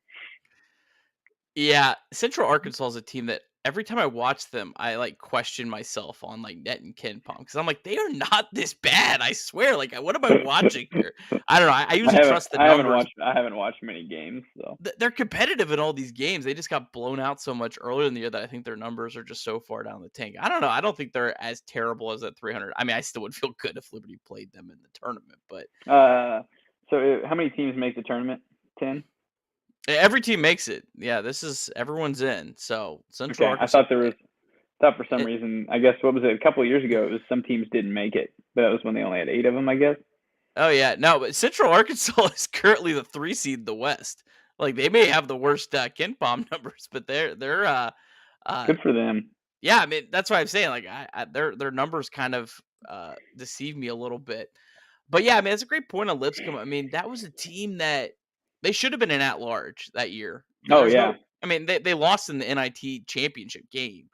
[SPEAKER 1] Yeah, Central Arkansas is a team that every time I watch them, I question myself on net and KenPom, because I'm like, they are not this bad. I swear. Like, what am I watching here? I don't know. I usually trust the numbers.
[SPEAKER 2] I haven't watched many games, so
[SPEAKER 1] they're competitive in all these games. They just got blown out so much earlier in the year that I think their numbers are just so far down the tank. I don't know. I don't think they're as terrible as that 300. I mean, I still would feel good if Liberty played them in the tournament, but
[SPEAKER 2] so how many teams make the tournament? 10.
[SPEAKER 1] Every team makes it. Yeah, everyone's in. So Central Arkansas.
[SPEAKER 2] I thought for some reason, I guess, what was it? A couple of years ago, it was some teams didn't make it, but that was when they only had 8 of them, I guess.
[SPEAKER 1] Oh yeah, no, but Central Arkansas is currently the 3 seed in the West. Like, they may have the worst KenPom numbers, but they're
[SPEAKER 2] good for them.
[SPEAKER 1] Yeah, I mean, that's why I'm saying, like, their numbers kind of deceive me a little bit. But yeah, I mean, it's a great point on Lipscomb. I mean, that was a team that they should have been an at-large that year. I mean, they lost in the NIT championship game.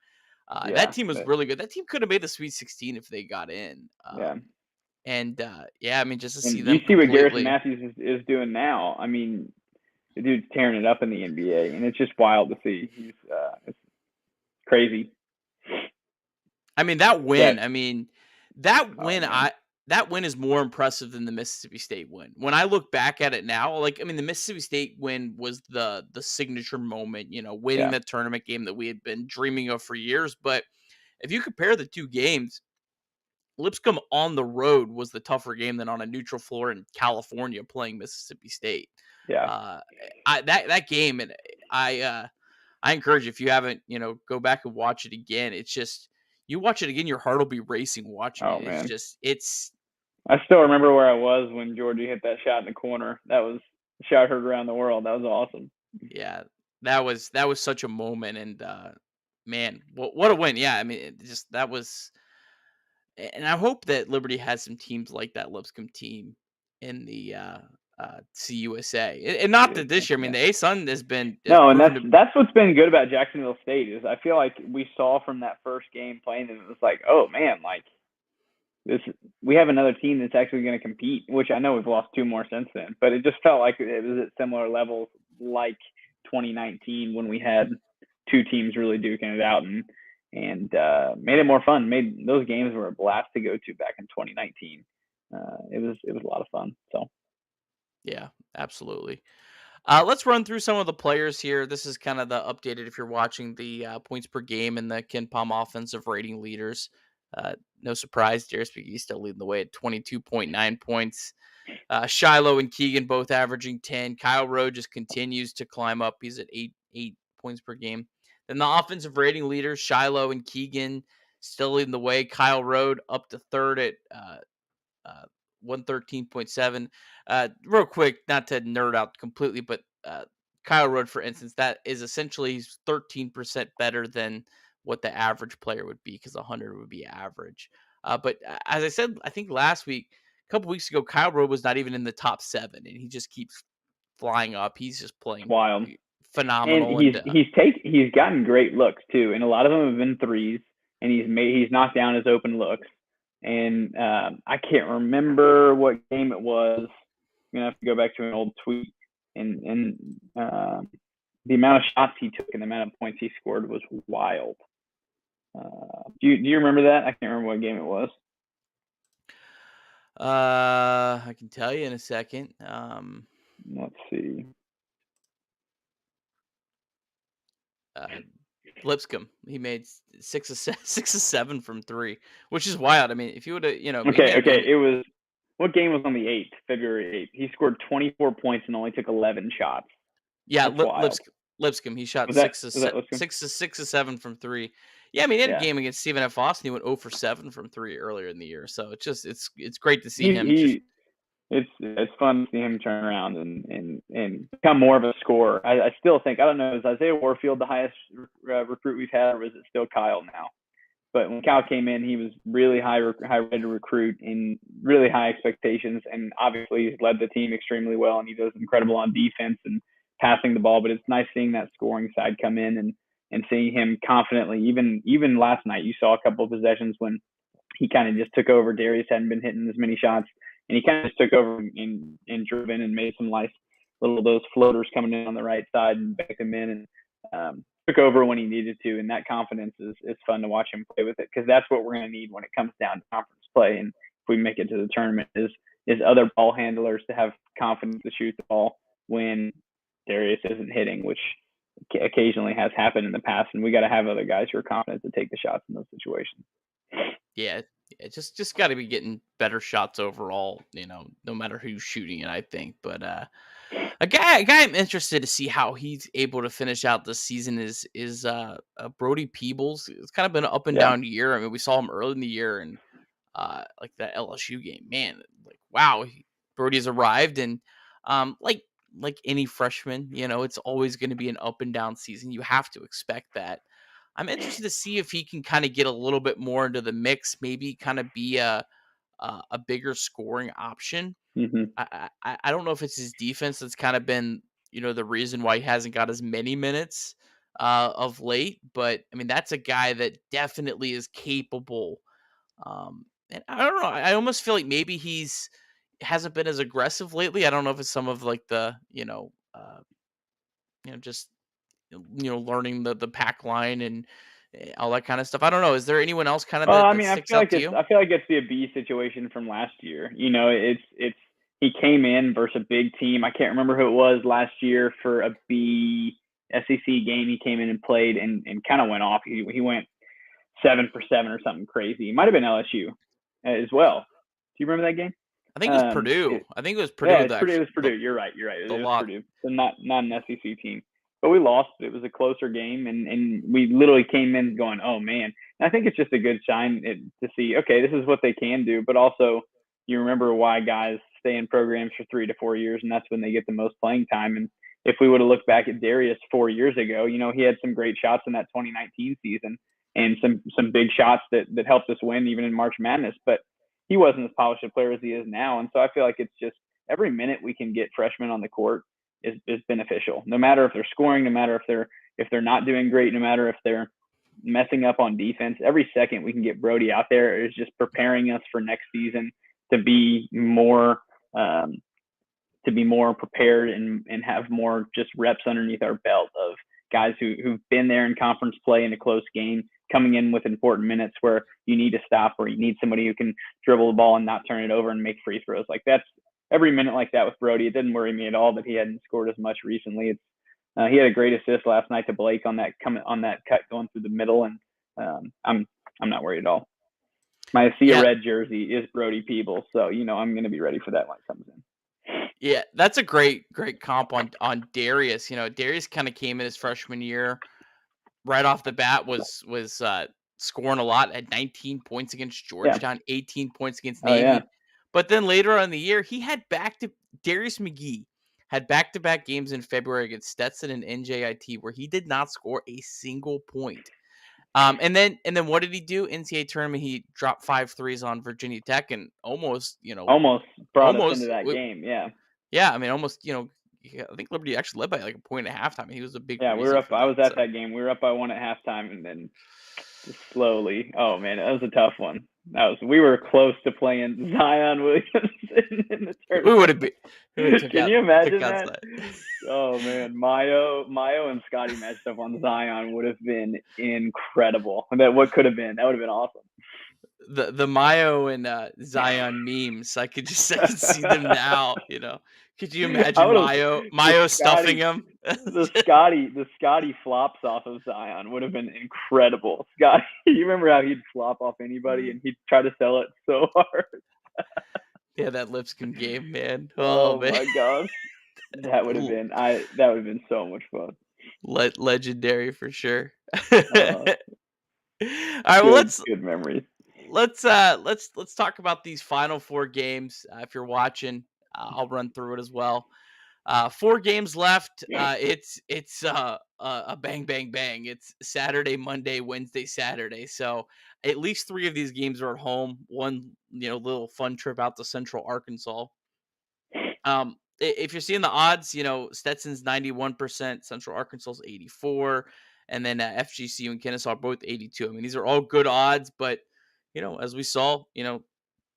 [SPEAKER 1] That team was really good. That team could have made the Sweet 16 if they got in. And I mean, just to see them.
[SPEAKER 2] You see what Garrison Matthews is doing now. I mean, the dude's tearing it up in the NBA, and it's just wild to see. It's crazy.
[SPEAKER 1] I mean, that win. That win is more impressive than the Mississippi State win. When I look back at it now, the Mississippi State win was the signature moment, winning the tournament game that we had been dreaming of for years. But if you compare the two games, Lipscomb on the road was the tougher game than on a neutral floor in California playing Mississippi State.
[SPEAKER 2] Yeah.
[SPEAKER 1] That game, and I encourage you, if you haven't, go back and watch it again. It's just, you watch it again, your heart will be racing watching it.
[SPEAKER 2] Man.
[SPEAKER 1] It's
[SPEAKER 2] I still remember where I was when Georgia hit that shot in the corner. That was a shot heard around the world. That was awesome.
[SPEAKER 1] Yeah, that was such a moment, and man, what a win! Yeah, I mean, that was, and I hope that Liberty has some teams like that Lipscomb team in the CUSA, and not that this year. I mean, the A-Sun has been
[SPEAKER 2] and that's what's been good about Jacksonville State is I feel like we saw from that first game playing them, it was like, oh man, like. We have another team that's actually going to compete, which I know we've lost 2 more since then, but it just felt like it was at similar levels like 2019 when we had 2 teams really duking it out. And and made it more fun. Made those games were a blast to go to back in 2019. It was a lot of fun. So
[SPEAKER 1] Yeah, absolutely. Let's run through some of the players here. This is kind of the updated if you're watching the points per game and the Ken Palm offensive rating leaders. No surprise, Darius McGee still leading the way at 22.9 points. Shiloh and Keegan both averaging 10. Kyle Rowe just continues to climb up. He's at 8 points per game. Then the offensive rating leaders, Shiloh and Keegan, still leading the way. Kyle Rowe up to third at uh, 113.7. Real quick, not to nerd out completely, but Kyle Rowe, for instance, that is essentially 13% better than what the average player would be because 100 would be average. But as I said, I think last week, a couple weeks ago, Kyle Rowe was not even in the top 7, and he just keeps flying up. He's just
[SPEAKER 2] it's
[SPEAKER 1] playing
[SPEAKER 2] wild. And
[SPEAKER 1] phenomenal. And
[SPEAKER 2] he's gotten great looks too, and a lot of them have been threes. And he's knocked down his open looks. And I can't remember what game it was. I'm gonna have to go back to an old tweet. And the amount of shots he took and the amount of points he scored was wild. Do you remember that? I can't remember what game it was.
[SPEAKER 1] I can tell you in a second.
[SPEAKER 2] Let's see.
[SPEAKER 1] Lipscomb, he made 6 of 7 from 3, which is wild. I mean, if you would have,
[SPEAKER 2] Okay. It was, what game was on the 8th, February 8th? He scored 24 points and only took 11 shots.
[SPEAKER 1] Yeah, Lipscomb, he shot
[SPEAKER 2] Was
[SPEAKER 1] 6 of 7 from 3. Yeah, I mean, he had a
[SPEAKER 2] Yeah.
[SPEAKER 1] game against Stephen F. Austin. He went 0 for 7 from 3 earlier in the year. So it's great to see him.
[SPEAKER 2] It's fun to see him turn around and become more of a scorer. I still think, I don't know, is Isaiah Warfield the highest recruit we've had, or is it still Kyle now? But when Kyle came in, he was really high rated recruit and really high expectations. And obviously, he's led the team extremely well, and he does incredible on defense and passing the ball. But it's nice seeing that scoring side come in and seeing him confidently. Even last night, you saw a couple of possessions when he kind of just took over. Darius hadn't been hitting as many shots, and he kind of just took over and drove in and made some nice little those floaters coming in on the right side and backed them in and took over when he needed to. And that confidence is fun to watch him play with it, because that's what we're going to need when it comes down to conference play. And if we make it to the tournament, is other ball handlers to have confidence to shoot the ball when Darius isn't hitting, which occasionally has happened in the past. And we got to have other guys who are confident to take the shots in those situations.
[SPEAKER 1] Yeah, just got to be getting better shots overall, no matter who's shooting it, I think. But a guy I'm interested to see how he's able to finish out this season is Brody Peebles. It's kind of been an up and down year. I mean, we saw him early in the year and like that LSU game, man, like wow, Brody's arrived, and like any freshman, it's always going to be an up and down season. You have to expect that. I'm interested to see if he can kind of get a little bit more into the mix, maybe kind of be a bigger scoring option.
[SPEAKER 2] Mm-hmm.
[SPEAKER 1] I don't know if it's his defense that's kind of been, the reason why he hasn't got as many minutes of late. But I mean, that's a guy that definitely is capable. And I don't know. I almost feel like maybe hasn't been as aggressive lately. I don't know if it's some of like the, just learning the pack line and all that kind of stuff. I don't know. Is there anyone else kind of that sticks out to you?
[SPEAKER 2] I feel like it's the B situation from last year. It's he came in versus a big team. I can't remember who it was last year for a B SEC game. He came in and played and kind of went off. He went 7 for 7 or something crazy. It might have been LSU as well. Do you remember that game?
[SPEAKER 1] I think it was Purdue. I think it was Purdue.
[SPEAKER 2] Yeah, it was Purdue. You're right. It was Purdue. So not an SEC team. But we lost. It was a closer game, and we literally came in going, oh, man. And I think it's just a good sign to see, okay, this is what they can do. But also, you remember why guys stay in programs for 3 to 4 years, and that's when they get the most playing time. And if we would have looked back at Darius 4 years ago, he had some great shots in that 2019 season and some big shots that helped us win even in March Madness. But he wasn't as polished a player as he is now. And so I feel like it's just every minute we can get freshmen on the court is beneficial, no matter if they're scoring, no matter if they're not doing great, no matter if they're messing up on defense. Every second we can get Brody out there is just preparing us for next season to be more prepared and have more just reps underneath our belt of guys who've been there in conference play in a close game, coming in with important minutes where you need to stop, or you need somebody who can dribble the ball and not turn it over and make free throws. Like that's every minute like that with Brody. It didn't worry me at all that he hadn't scored as much recently. He had a great assist last night to Blake on that cut going through the middle, and I'm not worried at all. My see a
[SPEAKER 1] Yeah,
[SPEAKER 2] red jersey is Brody Peebles, so I'm going to be ready for that when it comes in.
[SPEAKER 1] yeah, that's a great comp on Darius. Darius kind of came in his freshman year right off the bat was scoring a lot at 19 points against
[SPEAKER 2] Yeah.
[SPEAKER 1] Georgetown, 18 points against
[SPEAKER 2] Oh yeah.
[SPEAKER 1] Navy. But then later on in the year, he had Darius McGee had back-to-back games in February against Stetson and NJIT where he did not score a single point. And then what did he do? NCAA tournament, he dropped 5 threes on Virginia Tech and almost
[SPEAKER 2] brought us into that game. Yeah.
[SPEAKER 1] Yeah, I mean, almost, I think Liberty actually led by like a point at halftime. He was a big
[SPEAKER 2] Yeah, we were
[SPEAKER 1] reason
[SPEAKER 2] up.
[SPEAKER 1] for
[SPEAKER 2] I
[SPEAKER 1] that.
[SPEAKER 2] was at that game. We were up by 1 at halftime, and then just slowly. Oh man, that was a tough one. We were close to playing Zion Williams in the tournament.
[SPEAKER 1] We would have been.
[SPEAKER 2] Can you imagine that? Oh man, Mayo and Scotty matched up on Zion would have been incredible. What could have been? That would have been awesome.
[SPEAKER 1] The Mayo and Zion memes. I could see them now. Could you imagine Mayo stuffing him?
[SPEAKER 2] The Scotty flops off of Zion would have been incredible. Scotty, you remember how he'd flop off anybody and he'd try to sell it so hard.
[SPEAKER 1] Yeah, that Lipscomb game, man.
[SPEAKER 2] Oh
[SPEAKER 1] man.
[SPEAKER 2] my gosh, that would have been so much fun.
[SPEAKER 1] Legendary for sure. All right, well,
[SPEAKER 2] good memories.
[SPEAKER 1] Let's talk about these final 4 games. If you're watching, I'll run through it as well. 4 games left. It's a bang bang bang. It's Saturday, Monday, Wednesday, Saturday. So at least 3 of these games are at home. One, little fun trip out to Central Arkansas. If you're seeing the odds, Stetson's 91%, Central Arkansas's 84%, and then FGCU and Kennesaw are both 82%. I mean, these are all good odds, but as we saw,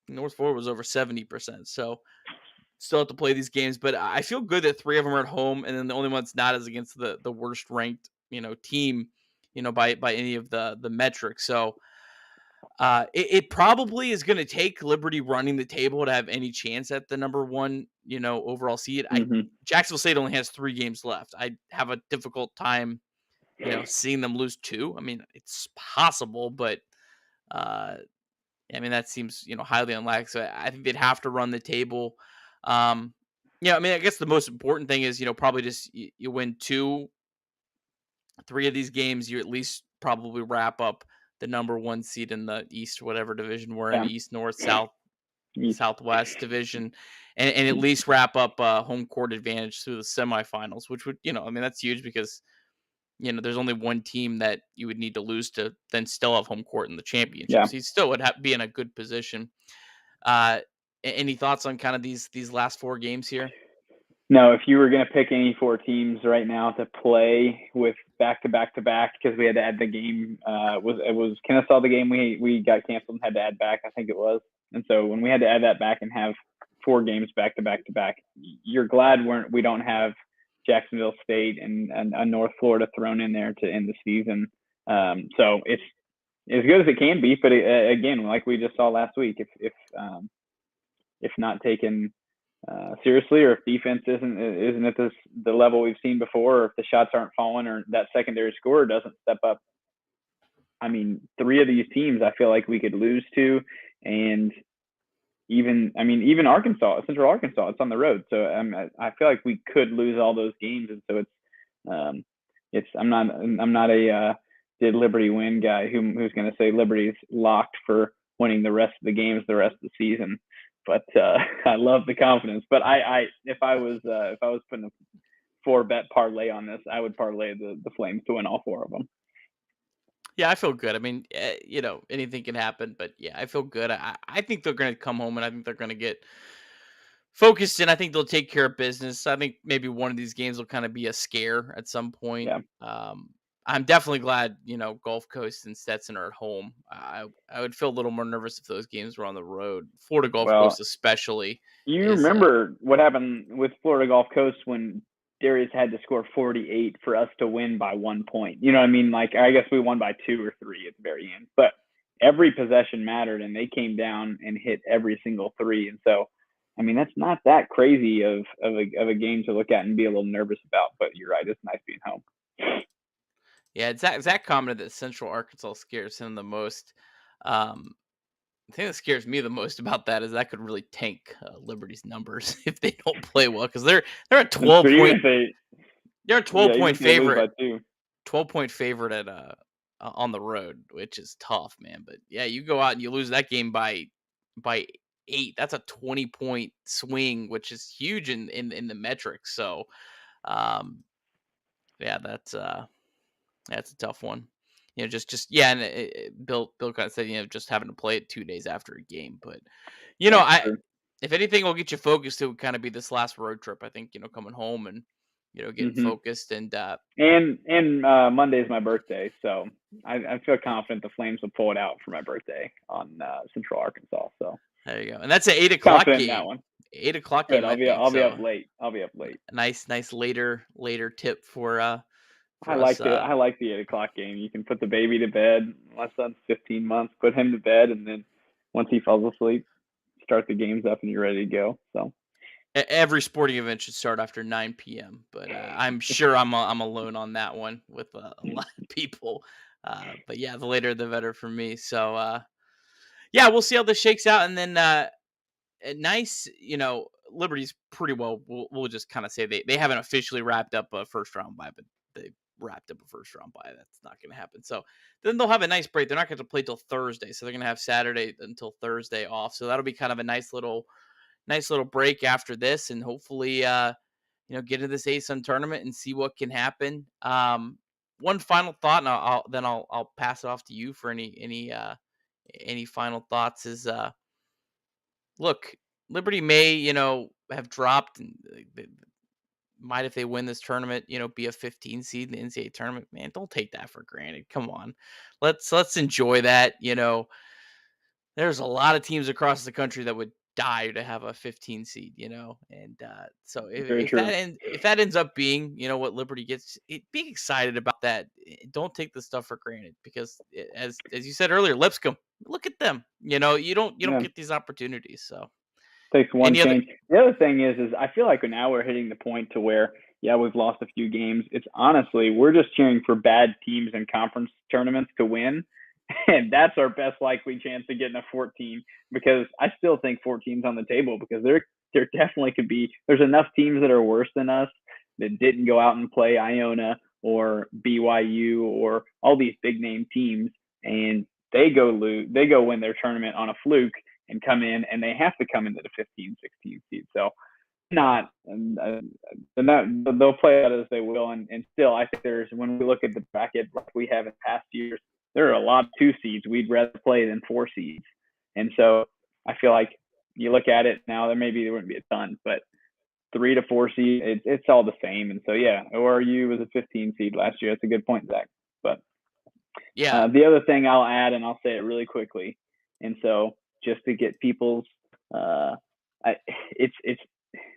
[SPEAKER 1] North Florida was over 70%. So still have to play these games, but I feel good that 3 of them are at home, and then the only one that's not is against the worst ranked, team, by any of the metrics. So it probably is going to take Liberty running the table to have any chance at the number 1, overall seed. Jacksonville State only has 3 games left. I have a difficult time, seeing them lose 2. I mean, it's possible, but I mean, that seems, highly unlikely. So I think they'd have to run the table. I mean, I guess the most important thing is, probably just you win 2, 3 of these games, you at least probably wrap up the number 1 seed in the East, whatever division we're in, East, North, South, Southwest division, and at least wrap up home court advantage through the semifinals, which would, I mean, that's huge because, there's only 1 team that you would need to lose to then still have home court in the championship.
[SPEAKER 2] Yeah.
[SPEAKER 1] So you still would be in a good position. Any thoughts on kind of these last 4 games here?
[SPEAKER 2] No, if you were going to pick any 4 teams right now to play with back to back, because we had to add the game, it was Kennesaw the game we got canceled and had to add back, I think it was. And so when we had to add that back and have 4 games back to back, you're glad we don't have Jacksonville State and North Florida thrown in there to end the season. So it's as good as it can be, but again, like we just saw last week, if not taken seriously, or if defense isn't at the level we've seen before, or if the shots aren't falling, or that secondary scorer doesn't step up, I mean, 3 of these teams I feel like we could lose to, and even Arkansas, Central Arkansas, it's on the road, so I feel like we could lose all those games, and so I'm not a did Liberty win guy who's going to say Liberty's locked for winning the rest of the games the rest of the season. But I love the confidence. But if I was putting a 4-bet parlay on this, I would parlay the Flames to win all 4 of them.
[SPEAKER 1] Yeah, I feel good. I mean, anything can happen, but yeah, I feel good. I think they're going to come home, and I think they're going to get focused, and I think they'll take care of business. I think maybe one of these games will kind of be a scare at some point.
[SPEAKER 2] Yeah.
[SPEAKER 1] I'm definitely glad, Gulf Coast and Stetson are at home. I would feel a little more nervous if those games were on the road. Florida Gulf Coast especially.
[SPEAKER 2] You remember what happened with Florida Gulf Coast when Darius had to score 48 for us to win by 1 point. You know what I mean? Like, I guess we won by 2 or 3 at the very end, but every possession mattered, and they came down and hit every single three. And so, I mean, that's not that crazy of a game to look at and be a little nervous about. But you're right, it's nice being home.
[SPEAKER 1] Yeah, Zach commented that Central Arkansas scares him the most. The thing that scares me the most about that is that could really tank Liberty's numbers if they don't play well, because they're a 12
[SPEAKER 2] So
[SPEAKER 1] point they're a
[SPEAKER 2] yeah,
[SPEAKER 1] 12
[SPEAKER 2] even
[SPEAKER 1] point
[SPEAKER 2] if they lose by
[SPEAKER 1] favorite
[SPEAKER 2] 2.
[SPEAKER 1] 12-point favorite at on the road, which is tough, man. But yeah, you go out and you lose that game by 8. That's a 20-point swing, which is huge in the metrics. So, yeah, that's a tough one. Just yeah, and Bill kind of said, just having to play it 2 days after a game. But
[SPEAKER 2] True.
[SPEAKER 1] if anything will get you focused, it would kind of be this last road trip. I think coming home and getting
[SPEAKER 2] Mm-hmm.
[SPEAKER 1] focused and
[SPEAKER 2] And Monday's my birthday, so I feel confident the Flames will pull it out for my birthday on Central Arkansas. So
[SPEAKER 1] there you go. And that's an 8 o'clock
[SPEAKER 2] confident in
[SPEAKER 1] game.
[SPEAKER 2] that one.
[SPEAKER 1] 8 o'clock
[SPEAKER 2] Good.
[SPEAKER 1] game, I think.
[SPEAKER 2] I'll be
[SPEAKER 1] So
[SPEAKER 2] up late. I'll be up late.
[SPEAKER 1] nice later tip for
[SPEAKER 2] I
[SPEAKER 1] us.
[SPEAKER 2] like the 8 o'clock game. You can put the baby to bed. My son's 15 months. Put him to bed, and then once he falls asleep, start the games up, and you're ready to go. So
[SPEAKER 1] Every sporting event should start after 9 p.m. But I'm sure I'm alone on that one with a lot of people. But yeah, the later the better for me. So yeah, we'll see how this shakes out, and then nice. Liberty's pretty well. We'll just kind of say they haven't officially wrapped up a first round bye, but they wrapped up a first round bye. That's not going to happen. So then they'll have a nice break. They're not going to play till Thursday, so they're going to have Saturday until Thursday off. So that'll be kind of a nice little break after this, and hopefully get into this ASUN tournament and see what can happen. One final thought, and I'll pass it off to you for any final thoughts. Is look, Liberty may have dropped, and they might, if they win this tournament, be a 15 seed in the NCAA tournament. Man, don't take that for granted. Come on, let's enjoy that. There's a lot of teams across the country that would die to have a 15 seed, and so
[SPEAKER 2] very
[SPEAKER 1] if
[SPEAKER 2] true.
[SPEAKER 1] if that ends up being, what Liberty gets, being excited about that. Don't take the stuff for granted, because as you said earlier, Lipscomb, look at them. You don't
[SPEAKER 2] Yeah.
[SPEAKER 1] get these opportunities. So
[SPEAKER 2] Takes one
[SPEAKER 1] any other,
[SPEAKER 2] change. The other thing is I feel like now we're hitting the point to where, yeah, we've lost a few games. It's honestly, we're just cheering for bad teams in conference tournaments to win. And that's our best likely chance of getting a 14, because I still think 14's on the table, because there definitely could be, there's enough teams that are worse than us that didn't go out and play Iona or BYU or all these big name teams, and they go win their tournament on a fluke and come in, and they have to come into the 15, 16 seed. So not, they'll play out as they will. And still, I think when we look at the bracket like we have in past years, there are a lot of 2 seeds we'd rather play than 4 seeds. And so I feel like you look at it now, there wouldn't be a ton, but 3 to 4 seed, it's all the same. And so, yeah, ORU was a 15 seed last year. That's a good point, Zach. But
[SPEAKER 1] yeah,
[SPEAKER 2] the other thing I'll add, and I'll say it really quickly, and so just to get people's,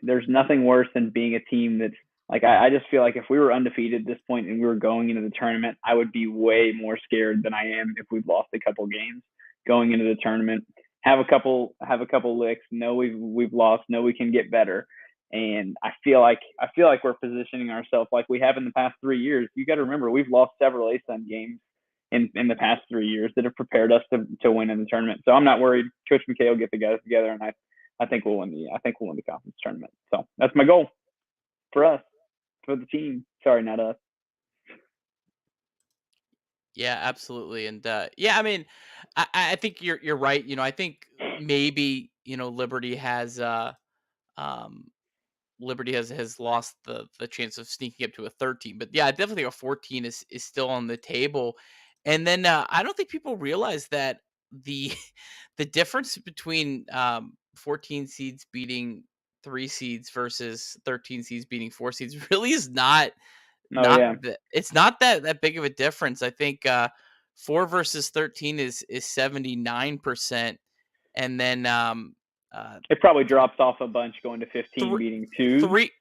[SPEAKER 2] there's nothing worse than being a team that's like, I just feel like if we were undefeated at this point and we were going into the tournament, I would be way more scared than I am if we've lost a couple games going into the tournament. Have a couple licks. Know we've lost. Know we can get better. And I feel like we're positioning ourselves like we have in the past 3 years. You got to remember, we've lost several ASUN games in the past 3 years that have prepared us to win in the tournament. So I'm not worried. Coach McKay will get the guys together, and I think we'll win the conference tournament. So that's my goal for us, for the team. Sorry, not us.
[SPEAKER 1] Yeah, absolutely. And yeah, I mean, I think you're right. I think maybe Liberty has um has lost the chance of sneaking up to a 13, but yeah, I definitely think a 14 is still on the table. And then I don't think people realize that the the difference between 14 seeds beating 3 seeds versus 13 seeds beating 4 seeds really is not
[SPEAKER 2] Oh yeah,
[SPEAKER 1] it's not that big of a difference. I think 4 versus 13 is 79%, and then
[SPEAKER 2] it probably drops off a bunch going to 15
[SPEAKER 1] three
[SPEAKER 2] beating 2s.
[SPEAKER 1] three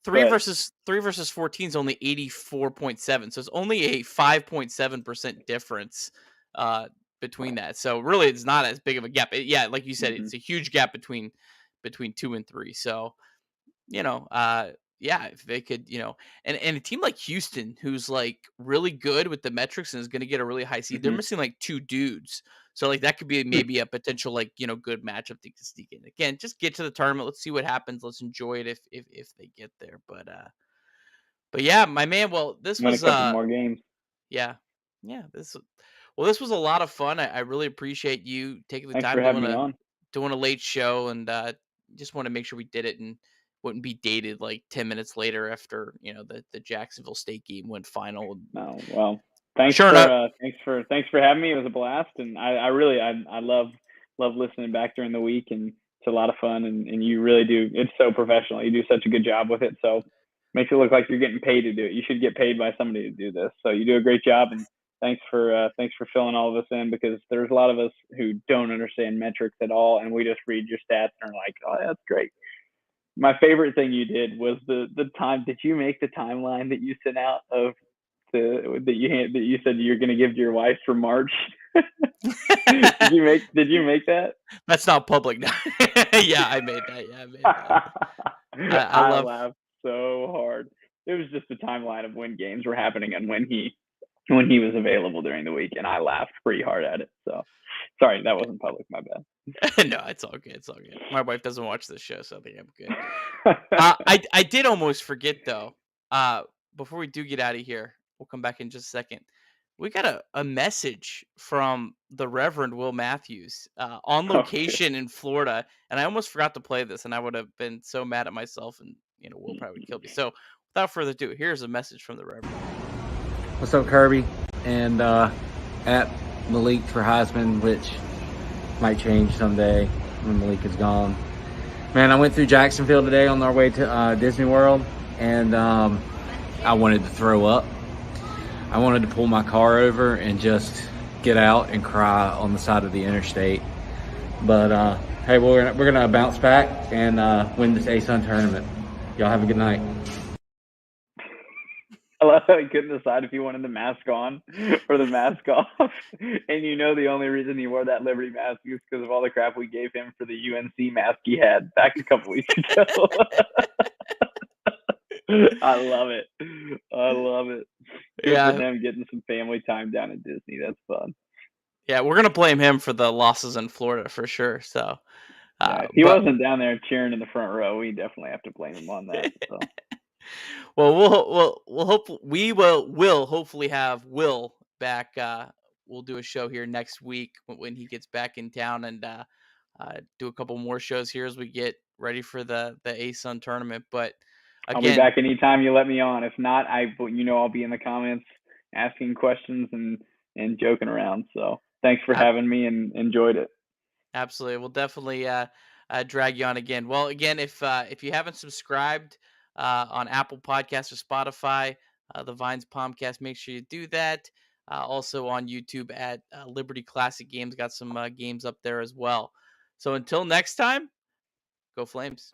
[SPEAKER 2] But
[SPEAKER 1] three versus 14 is only 84.7. So it's only a 5.7% difference between that. So really, it's not as big of a gap. Yeah, like you said,
[SPEAKER 2] mhm,
[SPEAKER 1] it's a huge gap between 2 and 3. So yeah, if they could, and a team like Houston, who's like really good with the metrics and is going to get a really high seed, they're
[SPEAKER 2] mhm.
[SPEAKER 1] missing like two dudes. So like that could be maybe a potential like good matchup they could sneak in. Again, just get to the tournament. Let's see what happens. Let's enjoy it if they get there. But yeah, my man. Well, this
[SPEAKER 2] Win a
[SPEAKER 1] was
[SPEAKER 2] couple more games.
[SPEAKER 1] yeah this was a lot of fun. I really appreciate you taking the
[SPEAKER 2] Thanks for
[SPEAKER 1] time
[SPEAKER 2] having me on.
[SPEAKER 1] doing a late show, and just want to make sure we did it and wouldn't be dated like 10 minutes later after the Jacksonville State game went final.
[SPEAKER 2] No, well,
[SPEAKER 1] Sure enough.
[SPEAKER 2] thanks for having me. It was a blast, and I really I love listening back during the week, and it's a lot of fun, and you really do. It's so professional. You do such a good job with it. So makes it look like you're getting paid to do it. You should get paid by somebody to do this. So you do a great job, and thanks for filling all of us in, because there's a lot of us who don't understand metrics at all, and we just read your stats and are like, oh, that's great. My favorite thing you did was the time. Did you make the timeline that you sent out of that you said you're going to give to your wife for March? Did you make that?
[SPEAKER 1] That's not public now. Yeah, I made that. Yeah, I made that. I
[SPEAKER 2] I
[SPEAKER 1] love.
[SPEAKER 2] laughed so hard. It was just a timeline of when games were happening and when he was available during the week, and I laughed pretty hard at it. So sorry, that wasn't public. My
[SPEAKER 1] No, it's all good. It's all good. My wife doesn't watch this show, so I think I'm good.
[SPEAKER 2] bad.
[SPEAKER 1] I did almost forget though. Before we do get out of here, we'll come back in just a second. We got a message from the Reverend Will Matthews on
[SPEAKER 2] Oh, good.
[SPEAKER 1] location in Florida, and I almost forgot to play this, and I would have been so mad at myself, and Will probably kill me. So without further ado, here's a message from the Reverend.
[SPEAKER 3] What's up, Kirby? And at Malik for Heisman, which might change someday when Malik is gone. Man, I went through Jacksonville today on our way to Disney World, and I wanted to throw up. I wanted to pull my car over and just get out and cry on the side of the interstate. But hey, we're gonna bounce back and win this ASUN tournament. Y'all have a good night.
[SPEAKER 2] I love how he couldn't decide if he wanted the mask on or the mask off. And the only reason he wore that Liberty mask is because of all the crap we gave him for the UNC mask he had back a couple weeks ago. I love it. I love it. Good
[SPEAKER 1] Yeah,
[SPEAKER 2] for them getting some family time down at Disney. That's fun.
[SPEAKER 1] yeah, we're gonna blame him for the losses in Florida for sure. So,
[SPEAKER 2] Yeah, if he
[SPEAKER 1] but
[SPEAKER 2] wasn't down there cheering in the front row, we definitely have to blame him on that. So
[SPEAKER 1] well, we'll hope will hopefully have Will back. We'll do a show here next week when he gets back in town, and do a couple more shows here as we get ready for the ASUN tournament. But
[SPEAKER 2] I'll be
[SPEAKER 1] again,
[SPEAKER 2] back anytime you let me on. If not, I'll be in the comments asking questions and joking around. So thanks for
[SPEAKER 1] ab-
[SPEAKER 2] having me, and enjoyed it.
[SPEAKER 1] absolutely, we'll definitely drag you on again. Well, again, if you haven't subscribed on Apple Podcasts or Spotify, the VinesPomcast, make sure you do that. Also on YouTube at Liberty Classic Games, got some games up there as well. So until next time, go Flames.